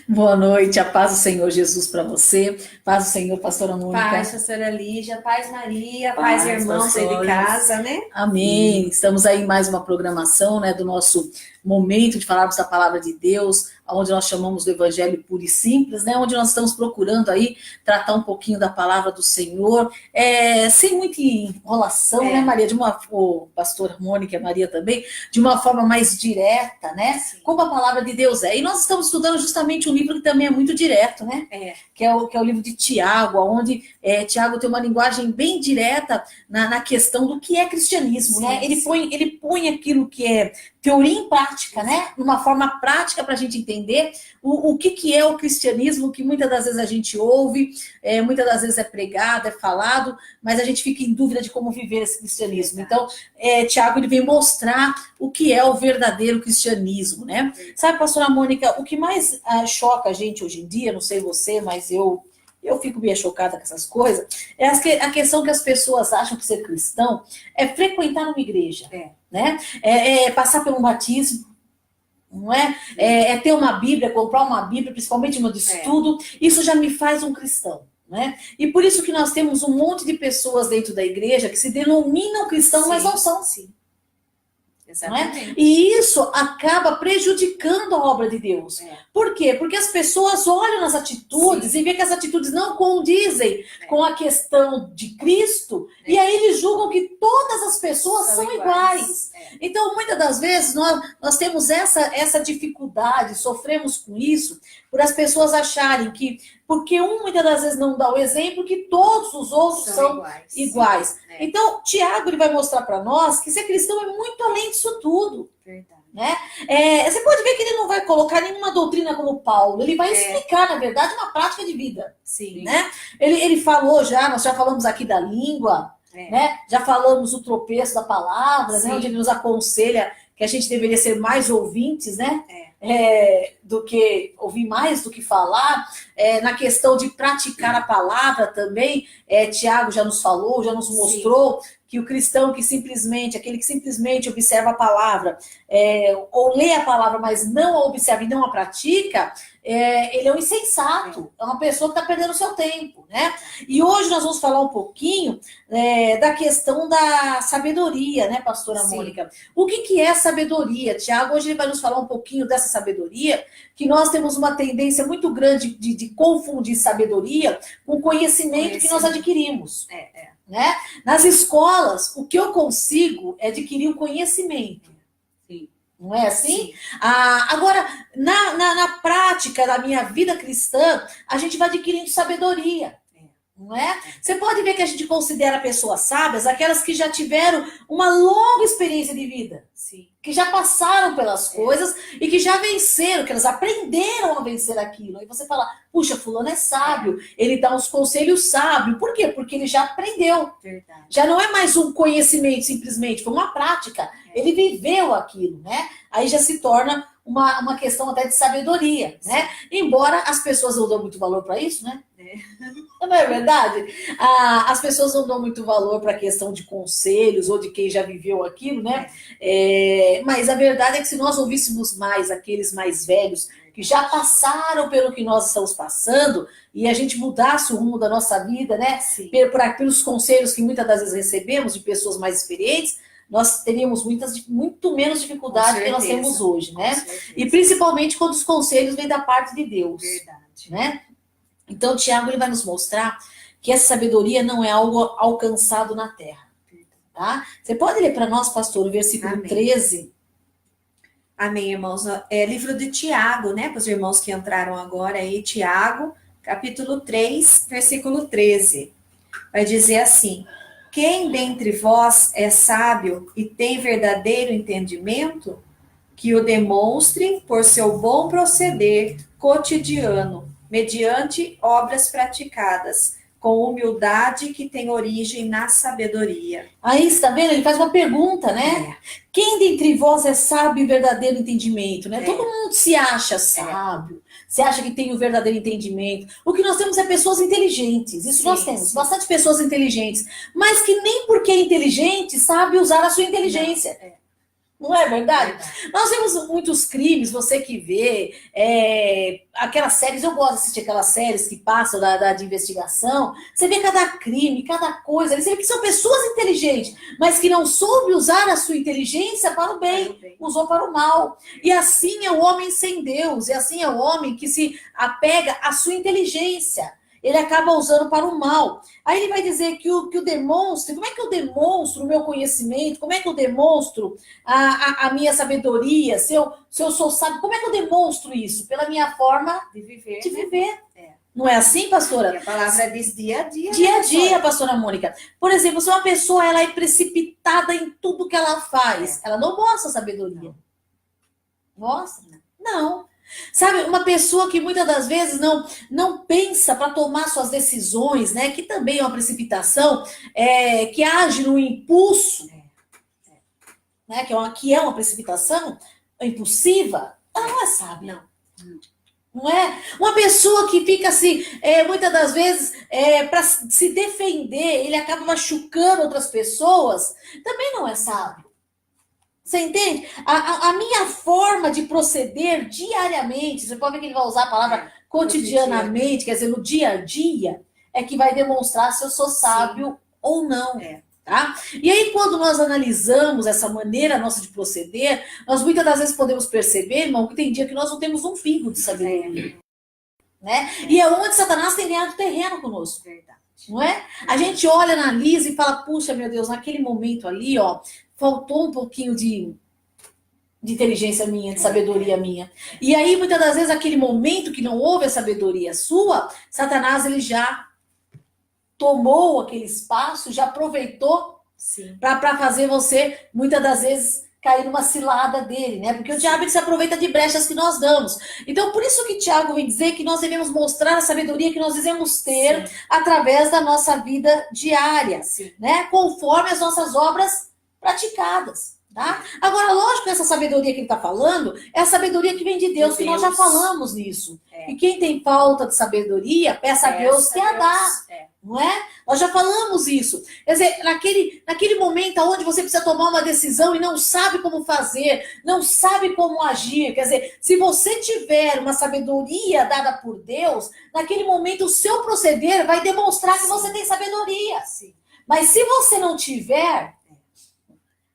Boa noite, a paz do Senhor Jesus para você, paz do Senhor, pastora Mônica. Paz, pastora Lígia, paz Maria, Paz, paz irmãos aí de pastores. casa, né? Amém. Estamos aí em mais uma programação, né, do nosso momento de falarmos da palavra de Deus, onde nós chamamos do Evangelho puro e simples, né, onde nós estamos procurando aí tratar um pouquinho da palavra do Senhor, sem muita enrolação, né, Maria, o pastor Mônica e a Maria também, de uma forma mais direta, né, como a palavra de Deus é. E nós estamos estudando justamente um livro que também é muito direto, né, que é o livro de Tiago, onde Tiago tem uma linguagem bem direta na questão do que é cristianismo, né? Ele põe aquilo que é teoria em prática, né? Numa forma prática para a gente entender o que é o cristianismo, que muitas das vezes a gente ouve, muitas das vezes é pregado, é falado, mas a gente fica em dúvida de como viver esse cristianismo. Então, Tiago, ele vem mostrar o que é o verdadeiro cristianismo, né? Sabe, pastora Mônica, o que mais choca a gente hoje em dia, não sei você, mas eu fico meio chocada com essas coisas, é a questão que as pessoas acham que ser cristão é frequentar uma igreja, né? É passar por um batismo, não é? É ter uma Bíblia, comprar uma Bíblia, principalmente uma de estudo, isso já me faz um cristão. Né? E por isso que nós temos um monte de pessoas dentro da igreja que se denominam cristãos, mas não são. Exatamente. E isso acaba prejudicando a obra de Deus. Por quê? Porque as pessoas olham nas atitudes e veem que as atitudes não condizem com a questão de Cristo, e aí eles julgam que todas as pessoas são iguais. Então, muitas das vezes, nós temos essa dificuldade, sofremos com isso, por as pessoas acharem que, porque muitas das vezes não dá o exemplo, que todos os outros são iguais. Então, Tiago ele vai mostrar para nós que ser cristão é muito além disso tudo. Verdade. Né? Você pode ver que ele não vai colocar nenhuma doutrina como Paulo, ele vai explicar, na verdade, uma prática de vida. Sim. Né? Ele falou nós já falamos aqui da língua, né? Já falamos o tropeço da palavra, né? Onde ele nos aconselha que a gente deveria ser mais ouvintes, né? Do que ouvir mais do que falar, na questão de praticar a palavra também, Tiago já nos falou, já nos mostrou que o cristão aquele que simplesmente observa a palavra, ou lê a palavra, mas não a observa e não a pratica, ele é um insensato, é uma pessoa que está perdendo o seu tempo, né? E hoje nós vamos falar um pouquinho da questão da sabedoria, né, pastora Mônica? O que é sabedoria? Tiago, hoje ele vai nos falar um pouquinho dessa sabedoria, que nós temos uma tendência muito grande de confundir sabedoria com conhecimento que nós adquirimos. Né? Nas escolas, o que eu consigo é adquirir o conhecimento. Não é assim? Agora, na prática da minha vida cristã, a gente vai adquirindo sabedoria. Não é? Você pode ver que a gente considera pessoas sábias aquelas que já tiveram uma longa experiência de vida. Que já passaram pelas coisas e que já venceram, que elas aprenderam a vencer aquilo. Aí você fala, puxa, fulano é sábio, ele dá uns conselhos sábios. Por quê? Porque ele já aprendeu. Verdade. Já não é mais um conhecimento simplesmente, foi uma prática. Ele viveu aquilo, né? Aí já se torna uma questão até de sabedoria, né? Embora as pessoas não dão muito valor para isso, né? Não é verdade? As pessoas não dão muito valor para a questão de conselhos ou de quem já viveu aquilo, né? Mas a verdade é que se nós ouvíssemos mais aqueles mais velhos que já passaram pelo que nós estamos passando e a gente mudasse o rumo da nossa vida, né? Pelos conselhos que muitas das vezes recebemos de pessoas mais experientes, nós teríamos muito menos dificuldade do que nós temos hoje, né? E principalmente quando os conselhos vêm da parte de Deus. Verdade. Né? Então, Tiago ele vai nos mostrar que essa sabedoria não é algo alcançado na terra. Tá? Você pode ler para nós, pastor, o versículo 13? Amém, irmãos. Livro de Tiago, né? Para os irmãos que entraram agora aí, Tiago, capítulo 3, versículo 13. Vai dizer assim: quem dentre vós é sábio e tem verdadeiro entendimento, que o demonstre por seu bom proceder cotidiano, mediante obras praticadas, com humildade que tem origem na sabedoria. Aí, está vendo? Ele faz uma pergunta, né? Quem dentre vós é sábio e verdadeiro entendimento, né? Todo mundo se acha sábio, se acha que tem o verdadeiro entendimento. O que nós temos é pessoas inteligentes, isso nós temos, bastante pessoas inteligentes, mas que nem porque é inteligente sabe usar a sua inteligência. Não é verdade? Nós vemos muitos crimes, você que vê, aquelas séries, eu gosto de assistir aquelas séries que passam de investigação, você vê cada crime, cada coisa, você vê que são pessoas inteligentes, mas que não soube usar a sua inteligência para o bem, usou para o mal. E assim é o homem sem Deus, e assim é o homem que se apega à sua inteligência. Ele acaba usando para o mal. Aí ele vai dizer que o demonstre, como é que eu demonstro o meu conhecimento? Como é que eu demonstro a minha sabedoria? Se eu sou sábio, como é que eu demonstro isso? Pela minha forma de viver. De viver. Não é assim, pastora? E a palavra diz dia a dia. Dia a dia, pastora Mônica. Por exemplo, se uma pessoa ela é precipitada em tudo que ela faz, ela não mostra sabedoria. Mostra? Não. Sabe, uma pessoa que muitas das vezes não pensa para tomar suas decisões, né? Que também é uma precipitação, que age no impulso, né? Que é uma precipitação impulsiva, ela não é sábia. Não é? Uma pessoa que fica assim, muitas das vezes, para se defender, ele acaba machucando outras pessoas, também não é sábio. Você entende? A minha forma de proceder diariamente, você pode ver que ele vai usar a palavra cotidianamente, quer dizer, no dia a dia, é que vai demonstrar se eu sou sábio ou não. Tá? E aí, quando nós analisamos essa maneira nossa de proceder, nós muitas das vezes podemos perceber, irmão, que tem dia que nós não temos um pingo de sabedoria. Né? E é onde Satanás tem ganhado terreno conosco. Verdade. Não é? A gente olha, analisa e fala, puxa, meu Deus, naquele momento ali, ó, faltou um pouquinho de inteligência minha, de sabedoria minha. E aí, muitas das vezes, aquele momento que não houve a sabedoria sua, Satanás, ele já tomou aquele espaço, já aproveitou para fazer você, muitas das vezes, cair numa cilada dele, né? Porque o diabo ele se aproveita de brechas que nós damos. Então, por isso que Tiago vem dizer que nós devemos mostrar a sabedoria que nós devemos ter através da nossa vida diária, né? Conforme as nossas obras praticadas, tá? Agora, lógico que essa sabedoria que ele está falando é a sabedoria que vem de Deus, que nós já falamos nisso. E quem tem falta de sabedoria, peça a Deus que a dá. Não é? Nós já falamos isso. Quer dizer, naquele momento onde você precisa tomar uma decisão e não sabe como fazer, não sabe como agir. Quer dizer, se você tiver uma sabedoria dada por Deus, naquele momento o seu proceder vai demonstrar que você tem sabedoria. Mas se você não tiver,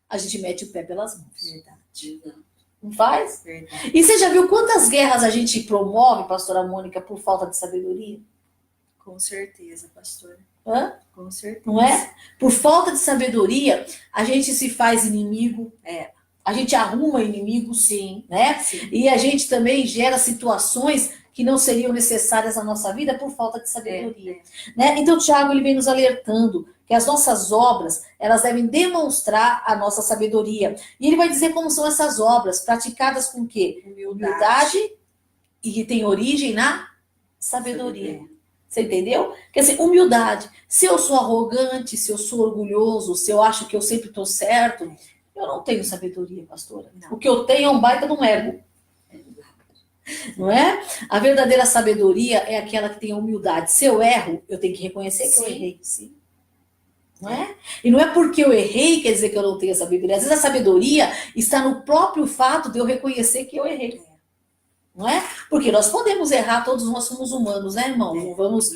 a gente mete o pé pelas mãos. Verdade. Não faz? Verdade. E você já viu quantas guerras a gente promove, pastora Mônica, por falta de sabedoria? Com certeza, pastora. Hã? Com certeza. Não é? Por falta de sabedoria, a gente se faz inimigo. A gente arruma inimigos, né? E a gente também gera situações que não seriam necessárias na nossa vida por falta de sabedoria. Né? Então, Tiago ele vem nos alertando que as nossas obras, elas devem demonstrar a nossa sabedoria. E ele vai dizer como são essas obras, praticadas com o quê? Humildade e que tem origem na sabedoria. Você entendeu? Quer dizer, humildade. Se eu sou arrogante, se eu sou orgulhoso, se eu acho que eu sempre estou certo, eu não tenho sabedoria, pastora. Não. O que eu tenho é um baita de um ego. Não é? A verdadeira sabedoria é aquela que tem a humildade. Se eu erro, eu tenho que reconhecer que eu errei. Não é? E não é porque eu errei, quer dizer que eu não tenho sabedoria. Às vezes a sabedoria está no próprio fato de eu reconhecer que eu errei. Não é? Porque nós podemos errar, todos nós somos humanos, né, irmão? Não vamos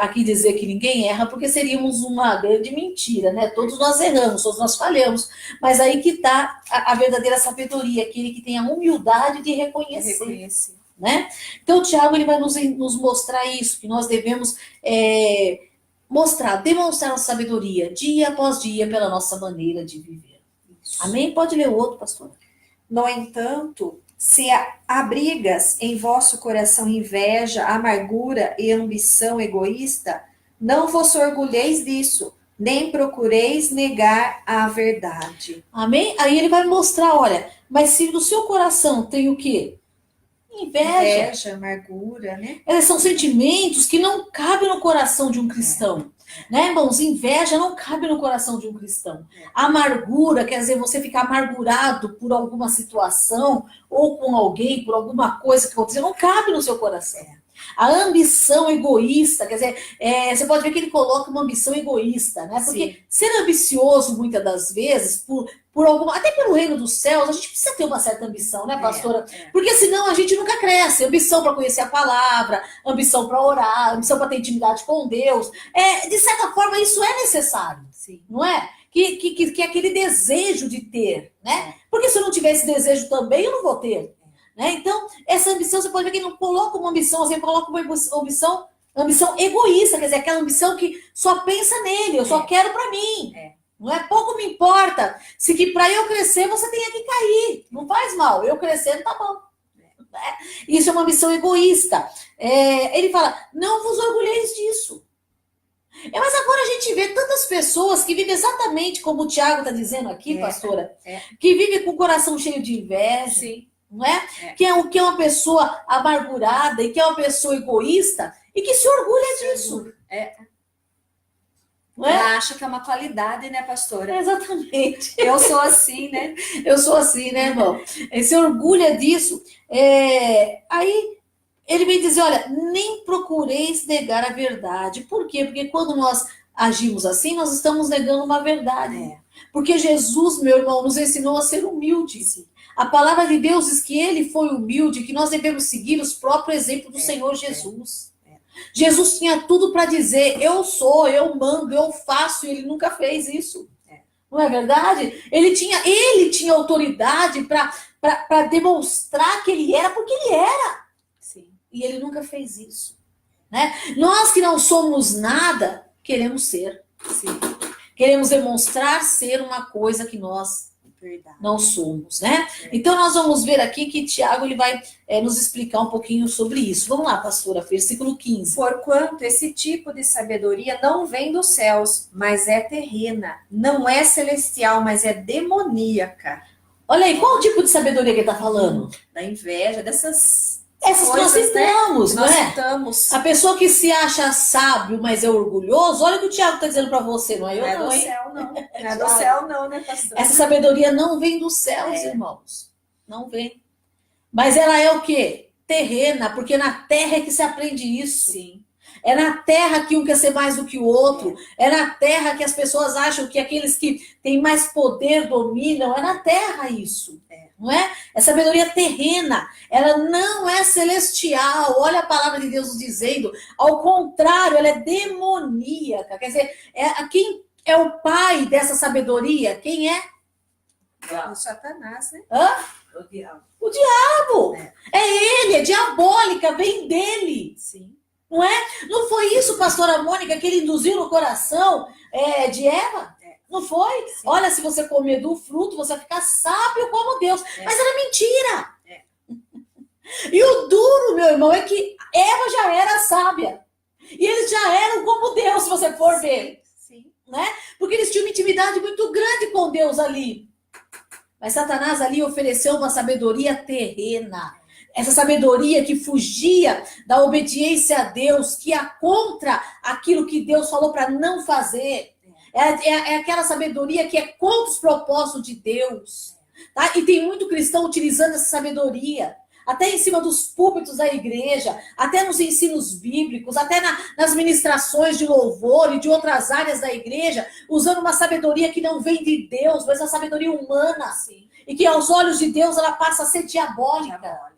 aqui dizer que ninguém erra, porque seríamos uma grande mentira, né? Todos nós erramos, todos nós falhamos. Mas aí que está a verdadeira sabedoria, aquele que tem a humildade de reconhecer. Né? Então, o Tiago ele vai nos mostrar isso, que nós devemos demonstrar nossa sabedoria, dia após dia, pela nossa maneira de viver. Isso. Amém? Pode ler o outro, pastor. No entanto, se abrigas em vosso coração inveja, amargura e ambição egoísta, não vos orgulheis disso, nem procureis negar a verdade. Amém? Aí ele vai mostrar, olha, mas se no seu coração tem o quê? Inveja, amargura, né? Eles são sentimentos que não cabem no coração de um cristão. Né, irmãos? Inveja não cabe no coração de um cristão. Amargura, quer dizer, você ficar amargurado por alguma situação ou com alguém, por alguma coisa que aconteceu, não cabe no seu coração. A ambição egoísta, quer dizer, você pode ver que ele coloca uma ambição egoísta, né? Porque ser ambicioso, muitas das vezes, por por alguma, até pelo reino dos céus, a gente precisa ter uma certa ambição, né, pastora? Porque senão a gente nunca cresce. Ambição para conhecer a palavra, ambição para orar, ambição para ter intimidade com Deus. De certa forma, isso é necessário, Sim. não é? Que é aquele desejo de ter, né? Porque se eu não tiver esse desejo também, eu não vou ter. Né? Então, essa ambição, você pode ver que não coloca uma ambição, você coloca uma ambição egoísta, quer dizer, aquela ambição que só pensa nele, eu só quero para mim. Não é? Pouco me importa se que para eu crescer você tenha que cair. Não faz mal, eu crescendo tá bom. Isso é uma ambição egoísta. Ele fala, não vos orgulheis disso. Mas agora a gente vê tantas pessoas que vivem exatamente como o Tiago está dizendo aqui, pastora, que vivem com o coração cheio de inveja. Sim. Não é? Que é uma pessoa amargurada e que é uma pessoa egoísta e que se orgulha disso. Não é? Ela acha que é uma qualidade, né, pastora? Exatamente. Eu sou assim, né? Eu sou assim, né, irmão? Se orgulha disso. Aí ele vem dizer, olha, nem procureis negar a verdade. Por quê? Porque quando nós agimos assim, nós estamos negando uma verdade. Porque Jesus, meu irmão, nos ensinou a ser humildes. A palavra de Deus diz que ele foi humilde, que nós devemos seguir os próprios exemplos do Senhor Jesus. Jesus tinha tudo para dizer, eu sou, eu mando, eu faço, e ele nunca fez isso. Não é verdade? Ele tinha autoridade para demonstrar que ele era, porque ele era. Sim. E ele nunca fez isso. Né? Nós que não somos nada, queremos ser. Sim. Queremos demonstrar ser uma coisa que nós não somos, né? Então nós vamos ver aqui que Tiago ele vai nos explicar um pouquinho sobre isso. Vamos lá, pastora, versículo 15. Porquanto esse tipo de sabedoria não vem dos céus, mas é terrena. Não é celestial, mas é demoníaca. Olha aí, qual o tipo de sabedoria que ele está falando? Da inveja, dessas Essas que nós citamos, não é? Citamos. A pessoa que se acha sábio, mas é orgulhoso, olha o que o Tiago está dizendo para você, não é eu não, hein? Não é do céu não, né, pastor? Essa sabedoria não vem dos céus, irmãos. Não vem. Mas ela é o quê? Terrena, porque na terra é que se aprende isso. Sim. É na terra que um quer ser mais do que o outro. É na terra que as pessoas acham que aqueles que têm mais poder dominam. É na terra isso. Não é? É sabedoria terrena. Ela não é celestial. Olha a palavra de Deus nos dizendo. Ao contrário, ela é demoníaca. Quer dizer, quem é o pai dessa sabedoria? Quem é? O Satanás, né? Hã? O diabo. O diabo. É ele, é diabólica, vem dele. Sim. Não é? Não foi isso, pastora Mônica, que ele induziu no coração de Eva? Não foi? Sim. Olha, se você comer do fruto, você vai ficar sábio como Deus. Mas era mentira. E o duro, meu irmão, é que Eva já era sábia. E eles já eram como Deus, se você for ver. Sim. Né? Porque eles tinham uma intimidade muito grande com Deus ali. Mas Satanás ali ofereceu uma sabedoria terrena. Essa sabedoria que fugia da obediência a Deus, que ia contra aquilo que Deus falou para não fazer. É aquela sabedoria que é contra os propósitos de Deus. Tá? E tem muito cristão utilizando essa sabedoria. Até em cima dos púlpitos da igreja, até nos ensinos bíblicos, até nas ministrações de louvor e de outras áreas da igreja, usando uma sabedoria que não vem de Deus, mas uma sabedoria humana. Sim. E que aos olhos de Deus ela passa a ser diabólica.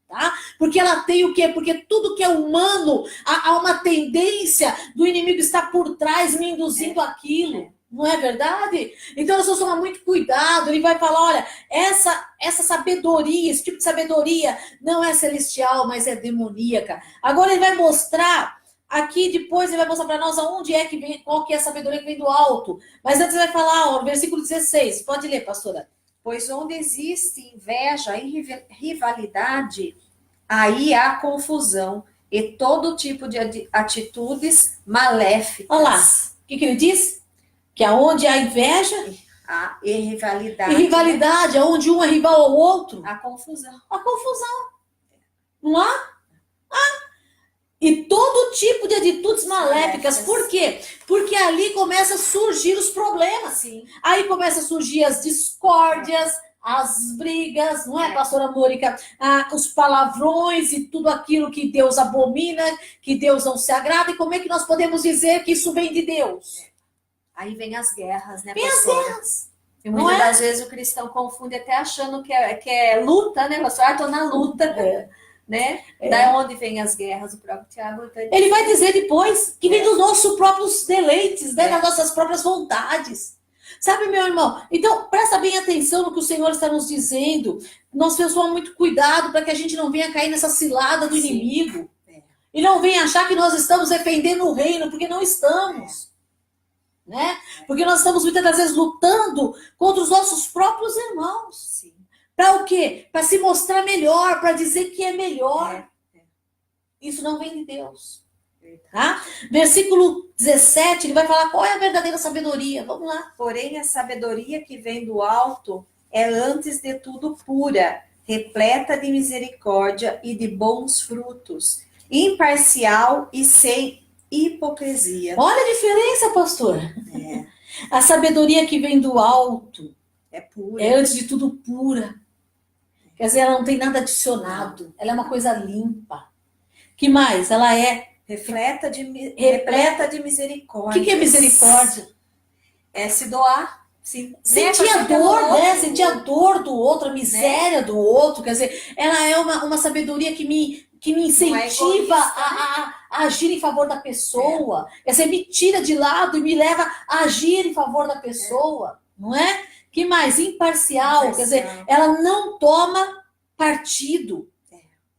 Tá? Porque ela tem o quê? Porque tudo que é humano, há uma tendência do inimigo estar por trás, me induzindo aquilo. Não é verdade? Então nós vamos tomar muito cuidado. Ele vai falar, olha, essa sabedoria, esse tipo de sabedoria não é celestial, mas é demoníaca. Agora ele vai mostrar, aqui depois ele vai mostrar para nós aonde é que vem, qual que é a sabedoria que vem do alto. Mas antes ele vai falar, no versículo 16. Pode ler, pastora. Pois onde existe inveja e rivalidade, aí há confusão e todo tipo de atitudes maléficas. Olha lá, o que ele diz? Que aonde há inveja e rivalidade. E rivalidade, aonde um é rival ao outro. A confusão. A confusão. Não há? E todo tipo de atitudes maléficas. Por quê? Porque ali começa a surgir os problemas. Sim. Aí começa a surgir as discórdias, as brigas, não é, pastora Mônica? Os palavrões e tudo aquilo que Deus abomina, que Deus não se agrada. E como é que nós podemos dizer que isso vem de Deus? Aí vem as guerras, né, pastora? Vem as guerras. E muitas das vezes o cristão confunde até achando que é luta, né? Pastor, estou na luta, né? Da onde vem as guerras, o próprio Tiago. Ele vai dizer depois que vem dos nossos próprios deleites, né? Das nossas próprias vontades. Sabe, meu irmão? Então, presta bem atenção no que o Senhor está nos dizendo. Nós temos que tomar muito cuidado para que a gente não venha cair nessa cilada do inimigo. E não venha achar que nós estamos defendendo o reino, porque não estamos. Né? Porque nós estamos muitas das vezes lutando contra os nossos próprios irmãos. Para o quê? Para se mostrar melhor, para dizer que é melhor. Isso não vem de Deus. Tá? Versículo 17, ele vai falar qual é a verdadeira sabedoria. Vamos lá. Porém, a sabedoria que vem do alto é antes de tudo pura, repleta de misericórdia e de bons frutos, imparcial e sem hipocrisia. Olha a diferença, pastor. A sabedoria que vem do alto é pura. É antes de tudo pura. Quer dizer, ela não tem nada adicionado. Ela é uma coisa limpa. Que mais? Ela é repleta de misericórdia. O que é misericórdia? É se doar. Sentir a dor, né? Sentir a dor do outro, a miséria do outro. Quer dizer, ela é uma sabedoria que me incentiva a agir em favor da pessoa. Quer dizer, me tira de lado e me leva a agir em favor da pessoa. Não é? Que mais? Imparcial. Quer dizer, ela não toma partido.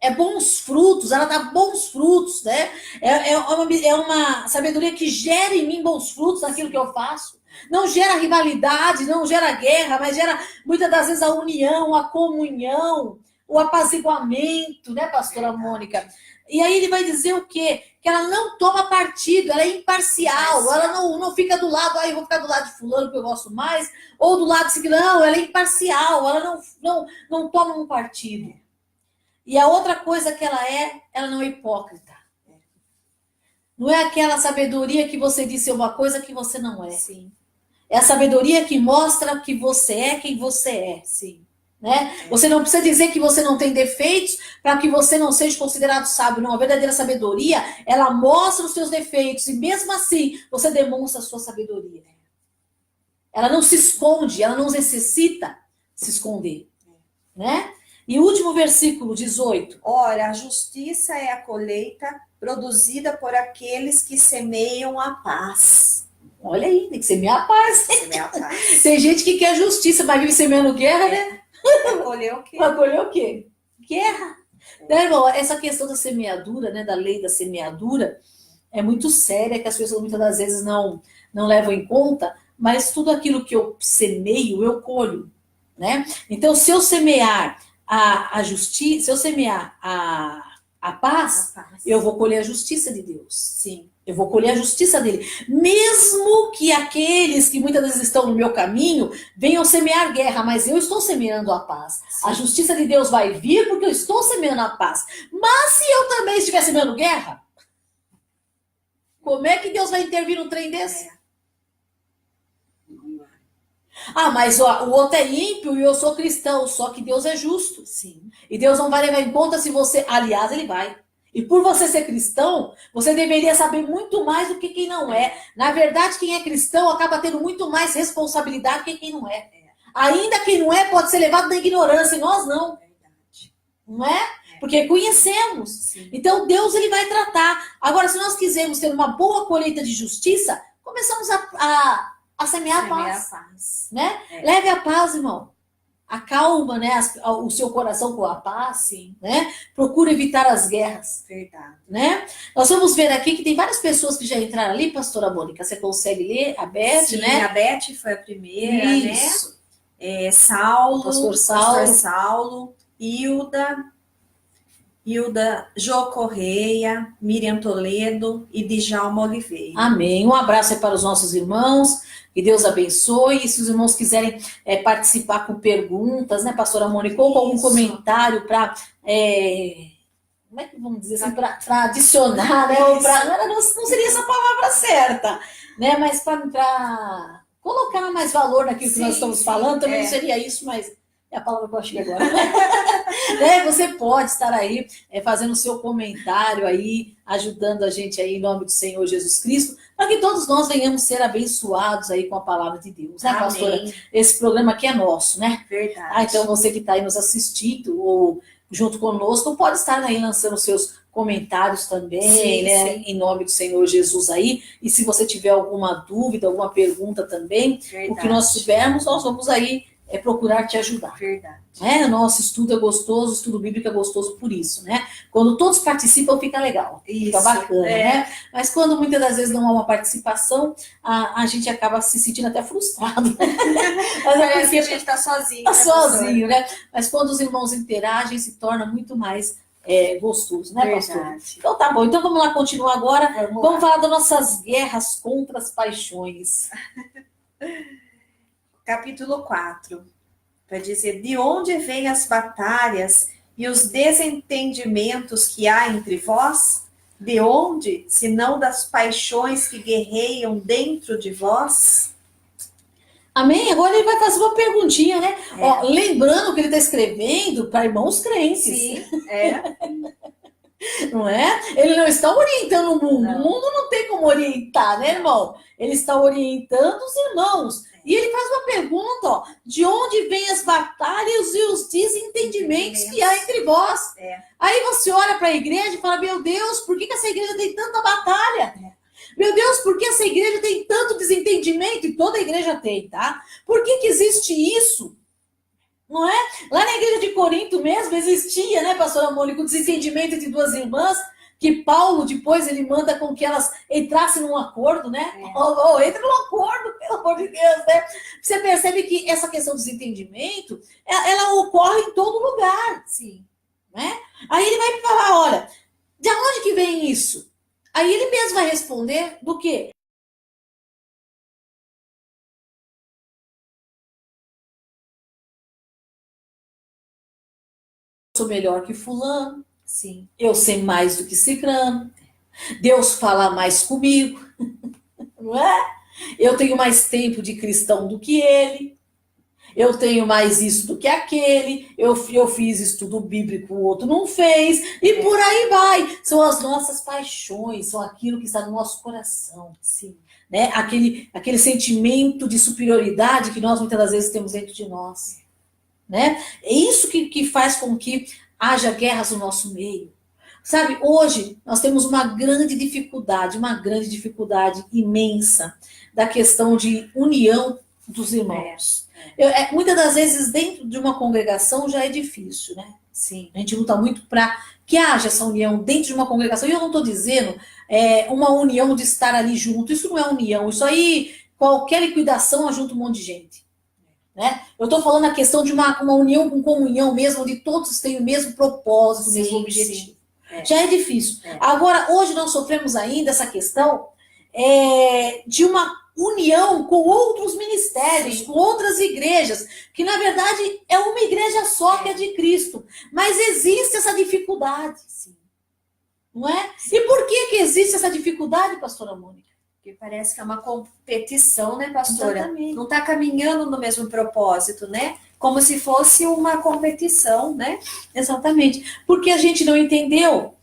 É bons frutos, ela dá bons frutos, né? É uma sabedoria que gera em mim bons frutos naquilo que eu faço. Não gera rivalidade, não gera guerra, mas gera muitas das vezes a união, a comunhão, o apaziguamento, né, pastora Mônica? E aí ele vai dizer o quê? Que ela não toma partido, ela é imparcial, ela não fica do lado, eu vou ficar do lado de fulano que eu gosto mais, ou do lado de seguinte, não, ela é imparcial, ela não toma um partido. E a outra coisa que ela não é hipócrita. Não é aquela sabedoria que você disse uma coisa que você não é. Sim. É a sabedoria que mostra que você é quem você é. Sim. Né? Você não precisa dizer que você não tem defeitos para que você não seja considerado sábio. Não, a verdadeira sabedoria, ela mostra os seus defeitos e mesmo assim você demonstra a sua sabedoria. Ela não se esconde, ela não necessita se esconder. Né? E o último versículo, 18. Ora, a justiça é a colheita produzida por aqueles que semeiam a paz. Olha aí, tem que semear a paz. Semear a paz. Tem gente que quer justiça, mas vive semeando guerra, né? Vai colher o quê? Vai colher o quê? Guerra. Né, irmão? Essa questão da semeadura, né, da lei da semeadura, é muito séria, que as pessoas muitas das vezes não levam em conta, mas tudo aquilo que eu semeio, eu colho. Né? Então, se eu semear a justiça, se eu semear a paz, eu vou colher a justiça de Deus. Sim. Eu vou colher a justiça dele. Mesmo que aqueles que muitas vezes estão no meu caminho venham semear guerra, mas eu estou semeando a paz. Sim. A justiça de Deus vai vir porque eu estou semeando a paz. Mas se eu também estiver semeando guerra, como é que Deus vai intervir num trem desse? Ah, mas o outro é ímpio e eu sou cristão, só que Deus é justo. Sim. E Deus não vai levar em conta se você... Aliás, ele vai. E por você ser cristão, você deveria saber muito mais do que quem não é. Na verdade, quem é cristão acaba tendo muito mais responsabilidade que quem não é. Ainda quem não é pode ser levado na ignorância, e nós não. Não é? Porque conhecemos. Sim. Então, Deus ele vai tratar. Agora, se nós quisermos ter uma boa colheita de justiça, começamos a semear a paz. Né? Leve a paz, irmão. Acalma, né, o seu coração com a paz. Sim. Né? Procura evitar as guerras. Verdade. Né? Nós vamos ver aqui que tem várias pessoas que já entraram ali, pastora Mônica. Você consegue ler? A Beth, sim, né? A Beth foi a primeira, Isso. né? Saulo, Pastor Saulo, Hilda, Jô Correia, Miriam Toledo e Djalma Oliveira. Amém. Um abraço aí para os nossos irmãos. Que Deus abençoe. E se os irmãos quiserem participar com perguntas, né, pastora Mônica, ou com algum comentário para... como é que vamos dizer assim? Para adicionar, né? Ou não seria essa a palavra certa, né? Mas para colocar mais valor naquilo que nós estamos falando, também não seria isso, mas é a palavra que eu achei agora. Né? Você pode estar aí fazendo o seu comentário aí, ajudando a gente aí em nome do Senhor Jesus Cristo, para que todos nós venhamos ser abençoados aí com a palavra de Deus, né, pastora? Amém. Esse programa aqui é nosso, né? Verdade. Então você que está aí nos assistindo ou junto conosco, pode estar aí lançando seus comentários também, Sim, né? sim. Em nome do Senhor Jesus aí. E se você tiver alguma dúvida, alguma pergunta também, Verdade. o que nós tivermos, nós vamos aí procurar te ajudar. Verdade. O nosso estudo é gostoso, o estudo bíblico é gostoso por isso, né? Quando todos participam, fica legal, fica bacana, né? Mas quando muitas das vezes não há uma participação, a gente acaba se sentindo até frustrado. Mas parece que a gente está sozinho. Tá sozinho, né? Mas quando os irmãos interagem, se torna muito mais gostoso, né, pastor? Então tá bom, então vamos lá continuar agora. Vamos falar das nossas guerras contra as paixões. Capítulo 4. Vai dizer, de onde vêm as batalhas e os desentendimentos que há entre vós? De onde, se não das paixões que guerreiam dentro de vós? Amém? Agora ele vai fazer uma perguntinha, né? Ó, lembrando que ele está escrevendo para irmãos crentes. Sim, Não é? Ele não está orientando o mundo. Não. O mundo não tem como orientar, né, irmão? Ele está orientando os irmãos. E ele faz uma pergunta, ó, de onde vêm as batalhas e os desentendimentos que há entre vós? Aí você olha para a igreja e fala, meu Deus, por que essa igreja tem tanta batalha? Meu Deus, por que essa igreja tem tanto desentendimento? E toda igreja tem, tá? Por que existe isso? Não é? Lá na igreja de Corinto mesmo existia, né, pastora Mônica, o desentendimento entre duas irmãs, que Paulo depois ele manda com que elas entrassem num acordo, né? Entra num acordo, pelo amor de Deus, né? Você percebe que essa questão do desentendimento, ela ocorre em todo lugar. Sim. Né? Aí ele vai falar, olha, de onde que vem isso? Aí ele mesmo vai responder do quê? Eu sou melhor que fulano. Sim. Eu sei mais do que ciclano. Deus fala mais comigo. Não é? Eu tenho mais tempo de cristão do que ele. Eu tenho mais isso do que aquele. Eu fiz estudo bíblico, o outro não fez. E por aí vai. São as nossas paixões, são aquilo que está no nosso coração. Sim. Né? Aquele sentimento de superioridade que nós muitas das vezes temos dentro de nós. Né? É isso que faz com que haja guerras no nosso meio. Sabe, hoje nós temos uma grande dificuldade imensa da questão de união dos irmãos. Muitas das vezes dentro de uma congregação já é difícil, né? Sim. A gente luta muito para que haja essa união dentro de uma congregação. E eu não estou dizendo uma união de estar ali junto. Isso não é união. Isso aí, qualquer liquidação ajunta um monte de gente. Né? Eu estou falando a questão de uma união com comunhão mesmo, onde todos têm o mesmo propósito, o mesmo objetivo. Já é difícil. Agora, hoje nós sofremos ainda essa questão de uma união com outros ministérios, com outras igrejas, que na verdade é uma igreja só que é de Cristo. Mas existe essa dificuldade. Sim. Não é? E por que existe essa dificuldade, pastora Mônica? Porque parece que é uma competição, né, pastora? Exatamente. Não está caminhando no mesmo propósito, né? Como se fosse uma competição, né? Exatamente. Porque a gente não entendeu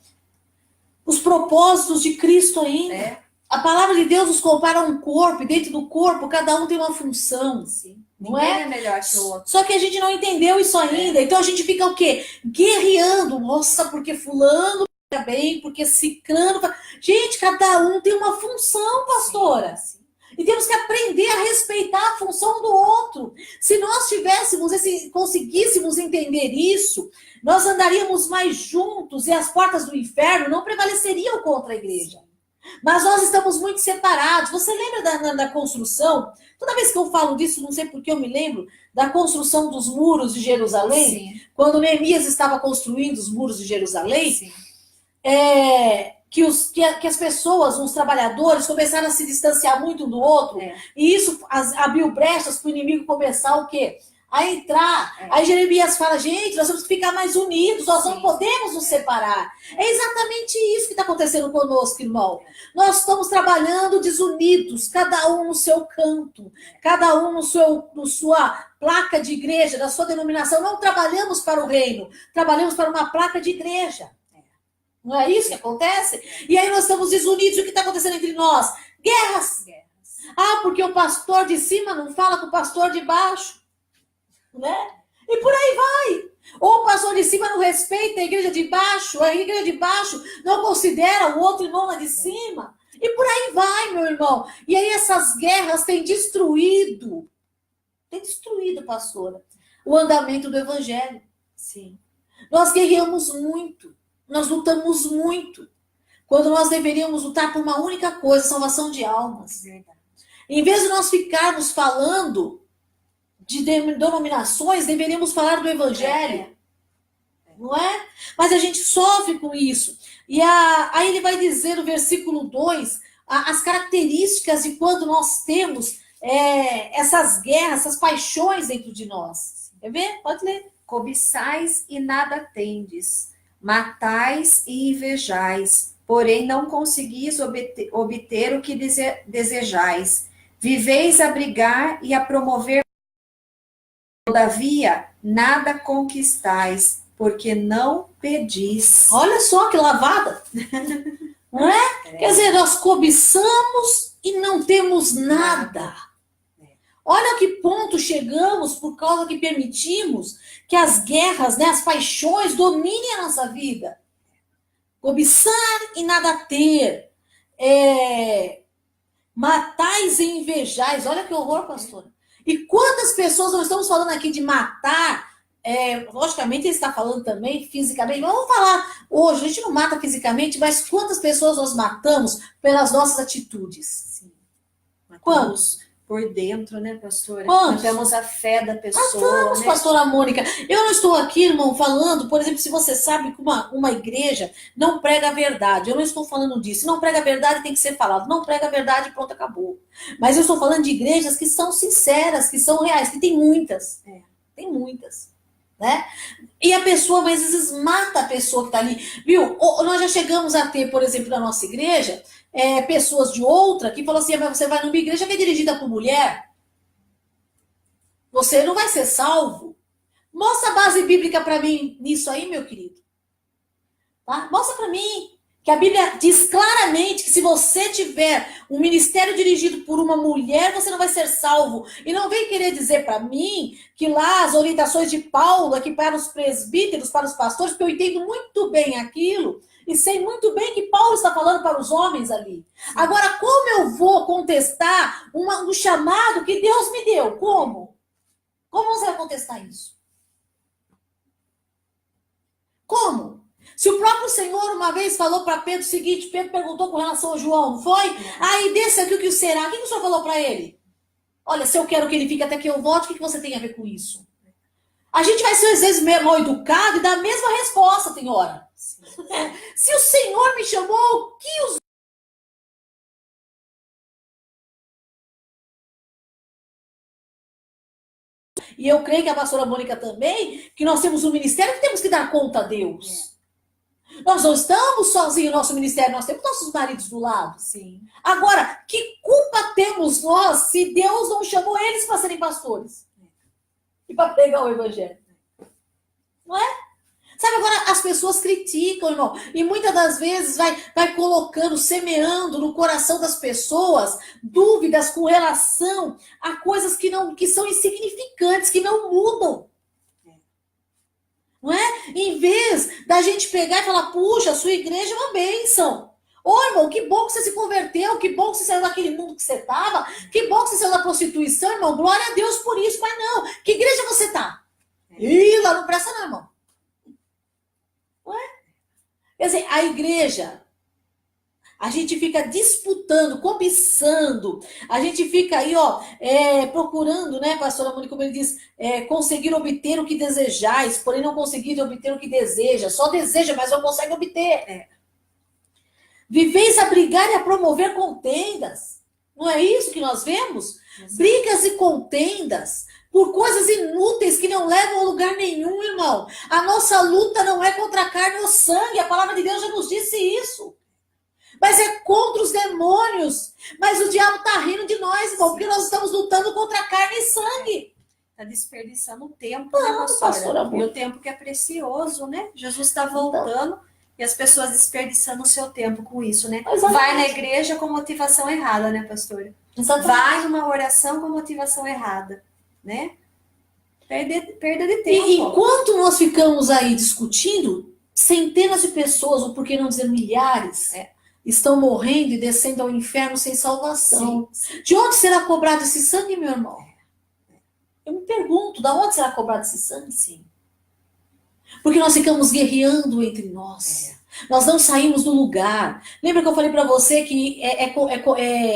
os propósitos de Cristo ainda. A palavra de Deus nos compara a um corpo, e dentro do corpo cada um tem uma função. Sim. Não Ninguém é? É melhor que o outro. Só que a gente não entendeu isso ainda. Então a gente fica o quê? Guerreando. Nossa, porque fulano fica bem, porque ciclano... Gente, cada um tem uma função, pastora. Sim. E temos que aprender a respeitar a função do outro. Se nós conseguíssemos entender isso, nós andaríamos mais juntos e as portas do inferno não prevaleceriam contra a igreja. Mas nós estamos muito separados. Você lembra da construção? Toda vez que eu falo disso, não sei por que eu me lembro, da construção dos muros de Jerusalém. Sim. Quando Neemias estava construindo os muros de Jerusalém, Sim. Que as pessoas, os trabalhadores, começaram a se distanciar muito um do outro. E isso abriu brechas para o inimigo começar o quê? a entrar. Aí Jeremias fala, gente, nós temos que ficar mais unidos, nós não podemos nos separar. É exatamente isso que está acontecendo conosco, irmão. Nós estamos trabalhando desunidos, cada um no seu canto, cada um no sua placa de igreja, da sua denominação. Não trabalhamos para o reino, trabalhamos para uma placa de igreja. Não é isso que acontece? E aí nós estamos desunidos. O que está acontecendo entre nós? Guerras. Ah, porque o pastor de cima não fala com o pastor de baixo. Né? E por aí vai. Ou o pastor de cima não respeita a igreja de baixo, a igreja de baixo não considera o outro irmão lá de cima. E por aí vai, meu irmão. E aí essas guerras têm destruído, pastora, o andamento do evangelho. Sim. Nós guerreamos muito, nós lutamos muito, quando nós deveríamos lutar por uma única coisa, salvação de almas. Verdade. Em vez de nós ficarmos falando de denominações, deveríamos falar do evangelho. Não é? Mas a gente sofre com isso. E aí ele vai dizer no versículo 2, as características de quando nós temos essas guerras, essas paixões dentro de nós. Quer ver? Pode ler. Cobiçais e nada tendes, matais e invejais, porém não conseguis obter o que desejais. Viveis a brigar e a promover, todavia nada conquistais, porque não pedis. Olha só que lavada. Não é? Quer dizer, nós cobiçamos e não temos nada. Olha a que ponto chegamos por causa que permitimos que as guerras, né, as paixões dominem a nossa vida. Cobiçar e nada ter. Matais e invejais. Olha que horror, pastora. E quantas pessoas, nós estamos falando aqui de matar, logicamente ele está falando também fisicamente, mas vamos falar hoje, a gente não mata fisicamente, mas quantas pessoas nós matamos pelas nossas atitudes? Sim. Quantos? Por dentro, né, pastora? Quantos? Matamos a fé da pessoa. Matamos, né? pastora Mônica. Eu não estou aqui, irmão, falando, por exemplo, se você sabe que uma igreja não prega a verdade. Eu não estou falando disso. Não prega a verdade, tem que ser falado. Não prega a verdade, pronto, acabou. Mas eu estou falando de igrejas que são sinceras, que são reais, que tem muitas. Tem muitas. Né? E a pessoa, às vezes, mata a pessoa que está ali. Viu? Nós já chegamos a ter, por exemplo, na nossa igreja, pessoas de outra que falam assim, mas você vai numa igreja que é dirigida por mulher, você não vai ser salvo. Mostra a base bíblica para mim nisso aí, meu querido. Tá? Mostra para mim que a Bíblia diz claramente que se você tiver um ministério dirigido por uma mulher, você não vai ser salvo. E não vem querer dizer para mim que lá as orientações de Paulo aqui para os presbíteros, para os pastores, porque eu entendo muito bem aquilo e sei muito bem que Paulo está falando para os homens ali. Agora, como eu vou contestar um chamado que Deus me deu? Como? Como você vai contestar isso? Como? Se o próprio Senhor uma vez falou para Pedro o seguinte, Pedro perguntou com relação a João, não foi? Aí desse aqui o que será? O que o Senhor falou para ele? Olha, se eu quero que ele fique até que eu volte, o que você tem a ver com isso? A gente vai ser às vezes mal educado e dar a mesma resposta, tem hora. Se o Senhor me chamou, o que os... E eu creio que a pastora Mônica também, que nós temos um ministério que temos que dar conta a Deus. Nós não estamos sozinhos no nosso ministério, nós temos nossos maridos do lado. Sim. Agora, que culpa temos nós se Deus não chamou eles para serem pastores? E para pregar o evangelho? Não é? Sabe, agora as pessoas criticam, irmão, e muitas das vezes vai colocando, semeando no coração das pessoas dúvidas com relação a coisas que são insignificantes, que não mudam. Não é? Em vez da gente pegar e falar, puxa, a sua igreja é uma bênção. Ô, irmão, que bom que você se converteu, que bom que você saiu daquele mundo que você estava, que bom que você saiu da prostituição, irmão, glória a Deus por isso, mas não. Que igreja você está? Ih, lá não presta não, irmão. Não é? Quer dizer, a igreja, a gente fica disputando, cobiçando, a gente fica aí, procurando, né, pastora Mônica, como ele diz, conseguir obter o que desejais, porém não conseguir obter o que deseja, só deseja, mas não consegue obter. Viveis a brigar e a promover contendas, não é isso que nós vemos? Brigas e contendas, por coisas inúteis que não levam a lugar nenhum, irmão. A nossa luta não é contra a carne ou sangue, a palavra de Deus já nos disse isso. Mas é contra os demônios. Mas o diabo está rindo de nós, irmão, porque nós estamos lutando contra a carne e sangue. Está desperdiçando o tempo, né, pastora? E o tempo que é precioso, né? Jesus está voltando e as pessoas desperdiçando o seu tempo com isso, né? Exatamente. Vai na igreja com motivação errada, né, pastora? Exatamente. Vai numa oração com motivação errada, né? Perda de tempo. E enquanto nós ficamos aí discutindo, centenas de pessoas, ou por que não dizer milhares, estão morrendo e descendo ao inferno sem salvação. Sim. De onde será cobrado esse sangue, meu irmão? Eu me pergunto, de onde será cobrado esse sangue? Sim. Porque nós ficamos guerreando entre nós. Nós não saímos do lugar. Lembra que eu falei para você que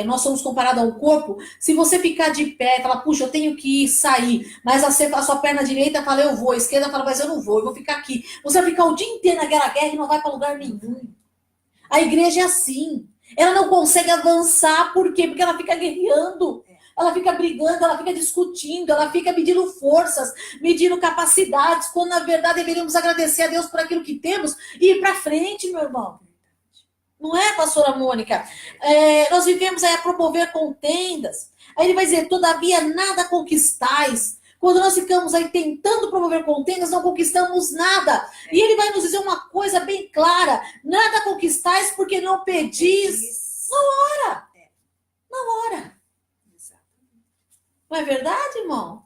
nós somos comparados ao corpo? Se você ficar de pé, falar, puxa, eu tenho que sair, mas a sua perna direita fala, eu vou, a esquerda fala, mas eu não vou, eu vou ficar aqui. Você vai ficar o dia inteiro naquela guerra e não vai para lugar nenhum. A igreja é assim. Ela não consegue avançar, por quê? Porque ela fica guerreando. Ela fica brigando, ela fica discutindo, ela fica medindo forças, medindo capacidades, quando na verdade deveríamos agradecer a Deus por aquilo que temos e ir para frente, meu irmão. Não é, pastora Mônica? Nós vivemos aí a promover contendas. Aí ele vai dizer, todavia nada conquistais. Quando nós ficamos aí tentando promover contendas, não conquistamos nada. E ele vai nos dizer uma coisa bem clara, nada conquistais porque não pedis na hora. Na hora. Não é verdade, irmão?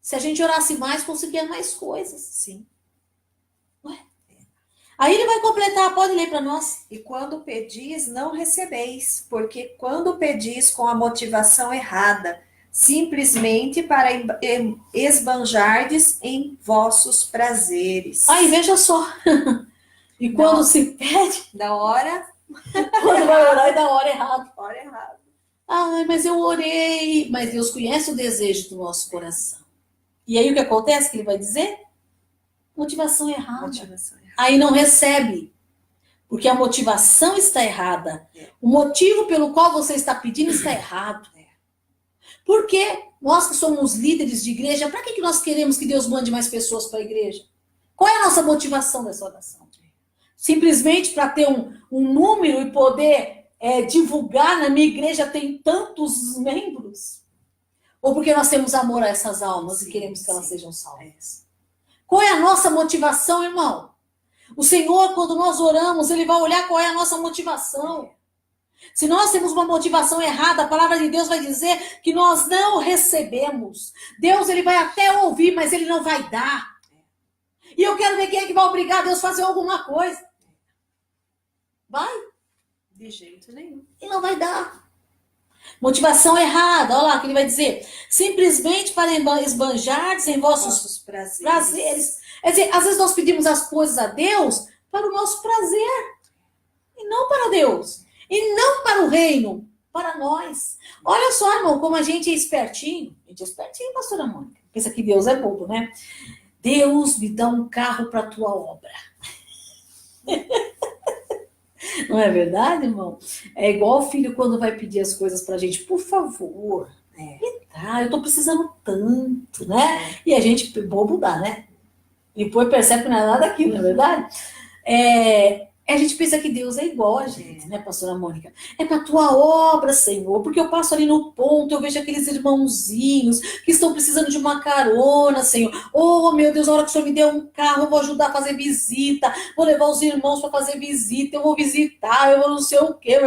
Se a gente orasse mais, conseguia mais coisas. Sim. Ué? Aí ele vai completar, pode ler para nós. E quando pedis, não recebeis, porque quando pedis com a motivação errada, simplesmente para esbanjardes em vossos prazeres. Aí, veja só. E quando se pede... Da hora... Quando vai orar, é da hora errada. Hora errada. Ai, mas eu orei. Mas Deus conhece o desejo do nosso coração. E aí o que acontece? Que ele vai dizer? Motivação errada. Aí não recebe. Porque a motivação está errada. O motivo pelo qual você está pedindo está errado. Porque nós que somos líderes de igreja, para que nós queremos que Deus mande mais pessoas para a igreja? Qual é a nossa motivação dessa oração? Simplesmente para ter um número e poder... divulgar na minha igreja tem tantos membros? Ou porque nós temos amor a essas almas e queremos que elas sejam salvas? Qual é a nossa motivação, irmão? O Senhor, quando nós oramos, Ele vai olhar qual é a nossa motivação. Se nós temos uma motivação errada, a palavra de Deus vai dizer que nós não recebemos. Deus, Ele vai até ouvir, mas Ele não vai dar. E eu quero ver quem é que vai obrigar Deus a fazer alguma coisa. Vai? De jeito nenhum. E não vai dar. Motivação errada, olha lá o que ele vai dizer. Simplesmente para esbanjardes em vossos prazeres. Quer dizer, às vezes nós pedimos as coisas a Deus para o nosso prazer. E não para Deus. E não para o reino. Para nós. Olha só, irmão, como a gente é espertinho. A gente é espertinho, pastora Mônica. Pensa que Deus é bobo, né? Deus, me dá um carro para a tua obra. Não é verdade, irmão? É igual o filho quando vai pedir as coisas pra gente, por favor. Eu tô precisando tanto, né? E a gente, bobo dá, né? Depois percebe que não é nada daquilo, não é verdade? A gente pensa que Deus é igual a gente, né, pastora Mônica? É pra tua obra, Senhor, porque eu passo ali no ponto, eu vejo aqueles irmãozinhos que estão precisando de uma carona, Senhor. Oh, meu Deus, a hora que o Senhor me deu um carro, eu vou ajudar a fazer visita, vou levar os irmãos para fazer visita, eu vou visitar, eu vou não sei o quê.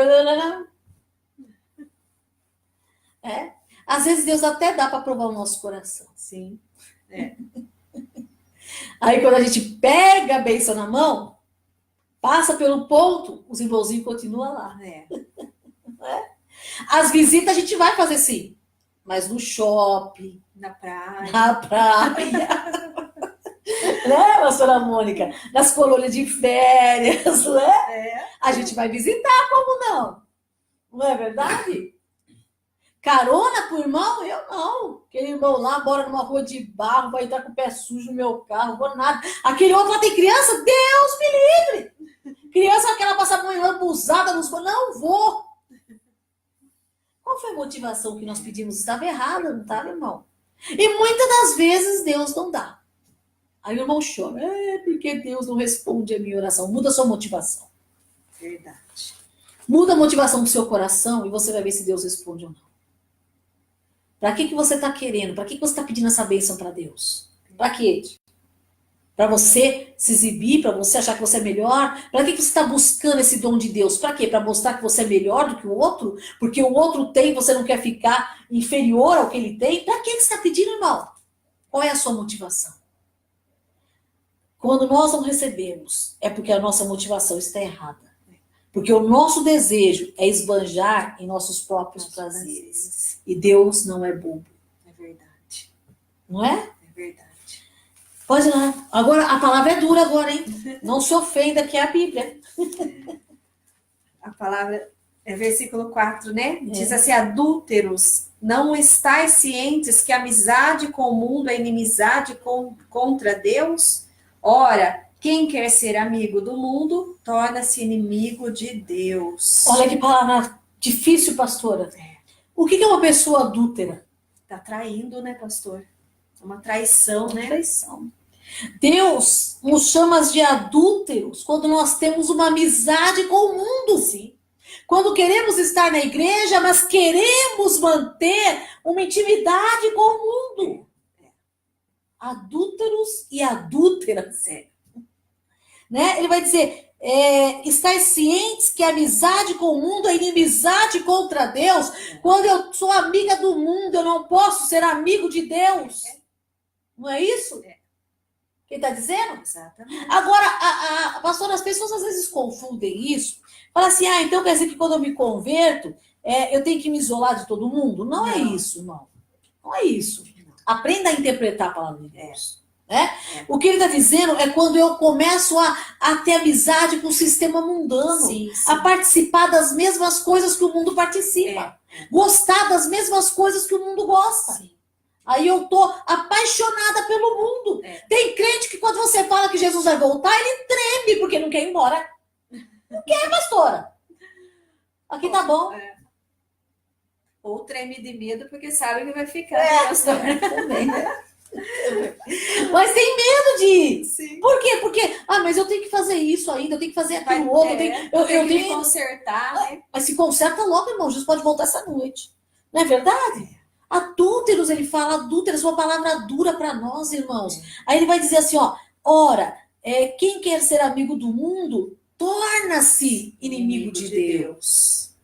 Às vezes Deus até dá para provar o nosso coração. Sim. Aí quando a gente pega a bênção na mão, passa pelo ponto, os irmãozinhos continuam lá. As visitas a gente vai fazer sim, mas no shopping, na praia, né, pastora Mônica? Nas colônias de férias, né? A gente vai visitar, como não? Não é verdade? Carona pro irmão? Eu não. Aquele irmão lá mora numa rua de barro, vai entrar com o pé sujo no meu carro, não vou nada. Aquele outro lá tem criança? Deus me livre! Criança que ela passa a mãe lambuzada nos... Não vou! Qual foi a motivação que nós pedimos? Estava errada, não estava, irmão? E muitas das vezes Deus não dá. Aí o irmão chora. Porque Deus não responde a minha oração. Muda a sua motivação. Verdade. Muda a motivação do seu coração e você vai ver se Deus responde ou não. Para que você está querendo? Para que você está pedindo essa bênção para Deus? Para quê? Para você se exibir, para você achar que você é melhor? Para que você está buscando esse dom de Deus? Para quê? Para mostrar que você é melhor do que o outro? Porque o outro tem, você não quer ficar inferior ao que ele tem? Para que você está pedindo, irmão? Qual é a sua motivação? Quando nós não recebemos, é porque a nossa motivação está errada. Porque o nosso desejo é esbanjar em nossos próprios prazeres. E Deus não é bobo. É verdade. Não é? É verdade. Pode ir lá. Agora, a palavra é dura agora, hein? Não se ofenda, que é a Bíblia. A palavra é versículo 4, né? Diz assim, adúlteros, não estáis cientes que amizade com o mundo é inimizade contra Deus? Ora, quem quer ser amigo do mundo, torna-se inimigo de Deus. Olha que palavra difícil, pastora. O que é uma pessoa adúltera? Tá traindo, né, pastor? É uma traição, né? Traição. Deus nos chama de adúlteros quando nós temos uma amizade com o mundo. Sim. Quando queremos estar na igreja, mas queremos manter uma intimidade com o mundo. Adúlteros e adúlteras. Né? Ele vai dizer, estáis cientes que a amizade com o mundo é inimizade contra Deus? Quando eu sou amiga do mundo, eu não posso ser amigo de Deus. Não é isso? Quem está dizendo? Exatamente. Agora, pastor, as pessoas às vezes confundem isso. Falam assim, então quer dizer que quando eu me converto, eu tenho que me isolar de todo mundo? Não é isso, irmão. Não é isso. Aprenda a interpretar a palavra de Deus. Né? O que ele está dizendo é quando eu começo a ter amizade com o sistema mundano, Sim. a participar das mesmas coisas que o mundo participa, gostar das mesmas coisas que o mundo gosta. Sim. Aí eu tô apaixonada pelo mundo. Tem crente que quando você fala que Jesus vai voltar, ele treme porque não quer ir embora. Não quer, pastora. Aqui tá bom. Ou treme de medo porque sabe que vai ficar. Pastora. Também, né? Mas tem medo de ir. Sim. Por quê? Porque, mas eu tenho que fazer isso ainda, eu tenho que fazer aquilo outro. Eu tenho que consertar, né? Mas se conserta logo, irmão. Jesus pode voltar essa noite. Não é verdade? Adúlteros, ele fala, adúlteros, uma palavra dura para nós, irmãos. Aí ele vai dizer assim, ora, quem quer ser amigo do mundo, torna-se inimigo de Deus.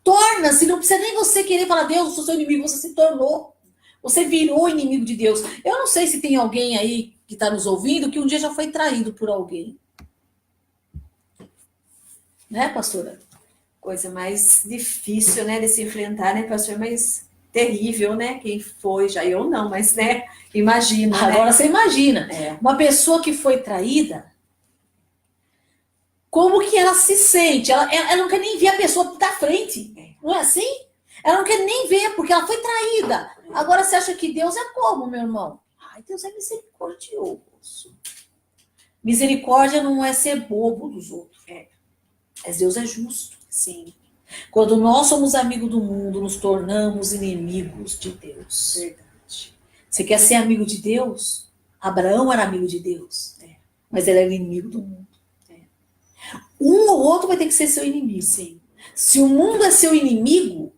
Torna-se, não precisa nem você querer falar, Deus, eu sou seu inimigo, você se tornou. Você virou inimigo de Deus. Eu não sei se tem alguém aí que está nos ouvindo que um dia já foi traído por alguém. Né, pastora? Coisa mais difícil, né, de se enfrentar, né, pastor? Mas terrível, né? Quem foi, já eu não, mas, né, imagina. Agora você imagina, uma pessoa que foi traída, como que ela se sente? Ela não quer nem ver a pessoa da frente. Não é assim? Ela não quer nem ver, porque ela foi traída. Agora você acha que Deus é como, meu irmão? Deus é misericordioso. Misericórdia não é ser bobo dos outros. Mas Deus é justo. Sim. Quando nós somos amigos do mundo, nos tornamos inimigos de Deus. Verdade. Você quer ser amigo de Deus? Abraão era amigo de Deus. Mas ele era inimigo do mundo. Um ou outro vai ter que ser seu inimigo. Sim. Se o mundo é seu inimigo,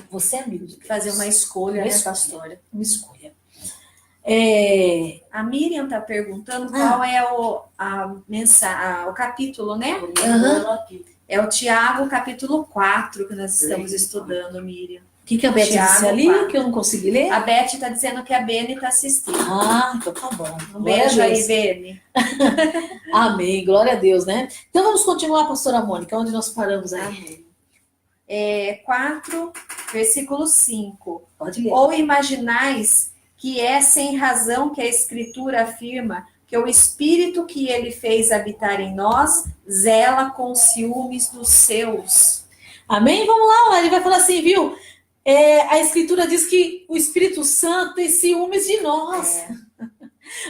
você é amigo de Deus. Fazer uma escolha, né, pastora? Uma escolha. A Miriam está perguntando qual é o capítulo, né? É o Tiago, capítulo 4, que nós estamos estudando, Miriam. O que a Beth disse ali, 4. Que eu não consegui ler? A Beth está dizendo que a Beni está assistindo. Então tá bom. Um beijo aí, Beni. Amém, glória a Deus, né? Então vamos continuar, pastora Mônica, onde nós paramos aí. Amém. 4, versículo 5. Pode ler. Ou imaginais que é sem razão que a Escritura afirma que o Espírito que ele fez habitar em nós zela com ciúmes dos seus. Amém? Vamos lá, ele vai falar assim, viu? A Escritura diz que o Espírito Santo tem ciúmes de nós.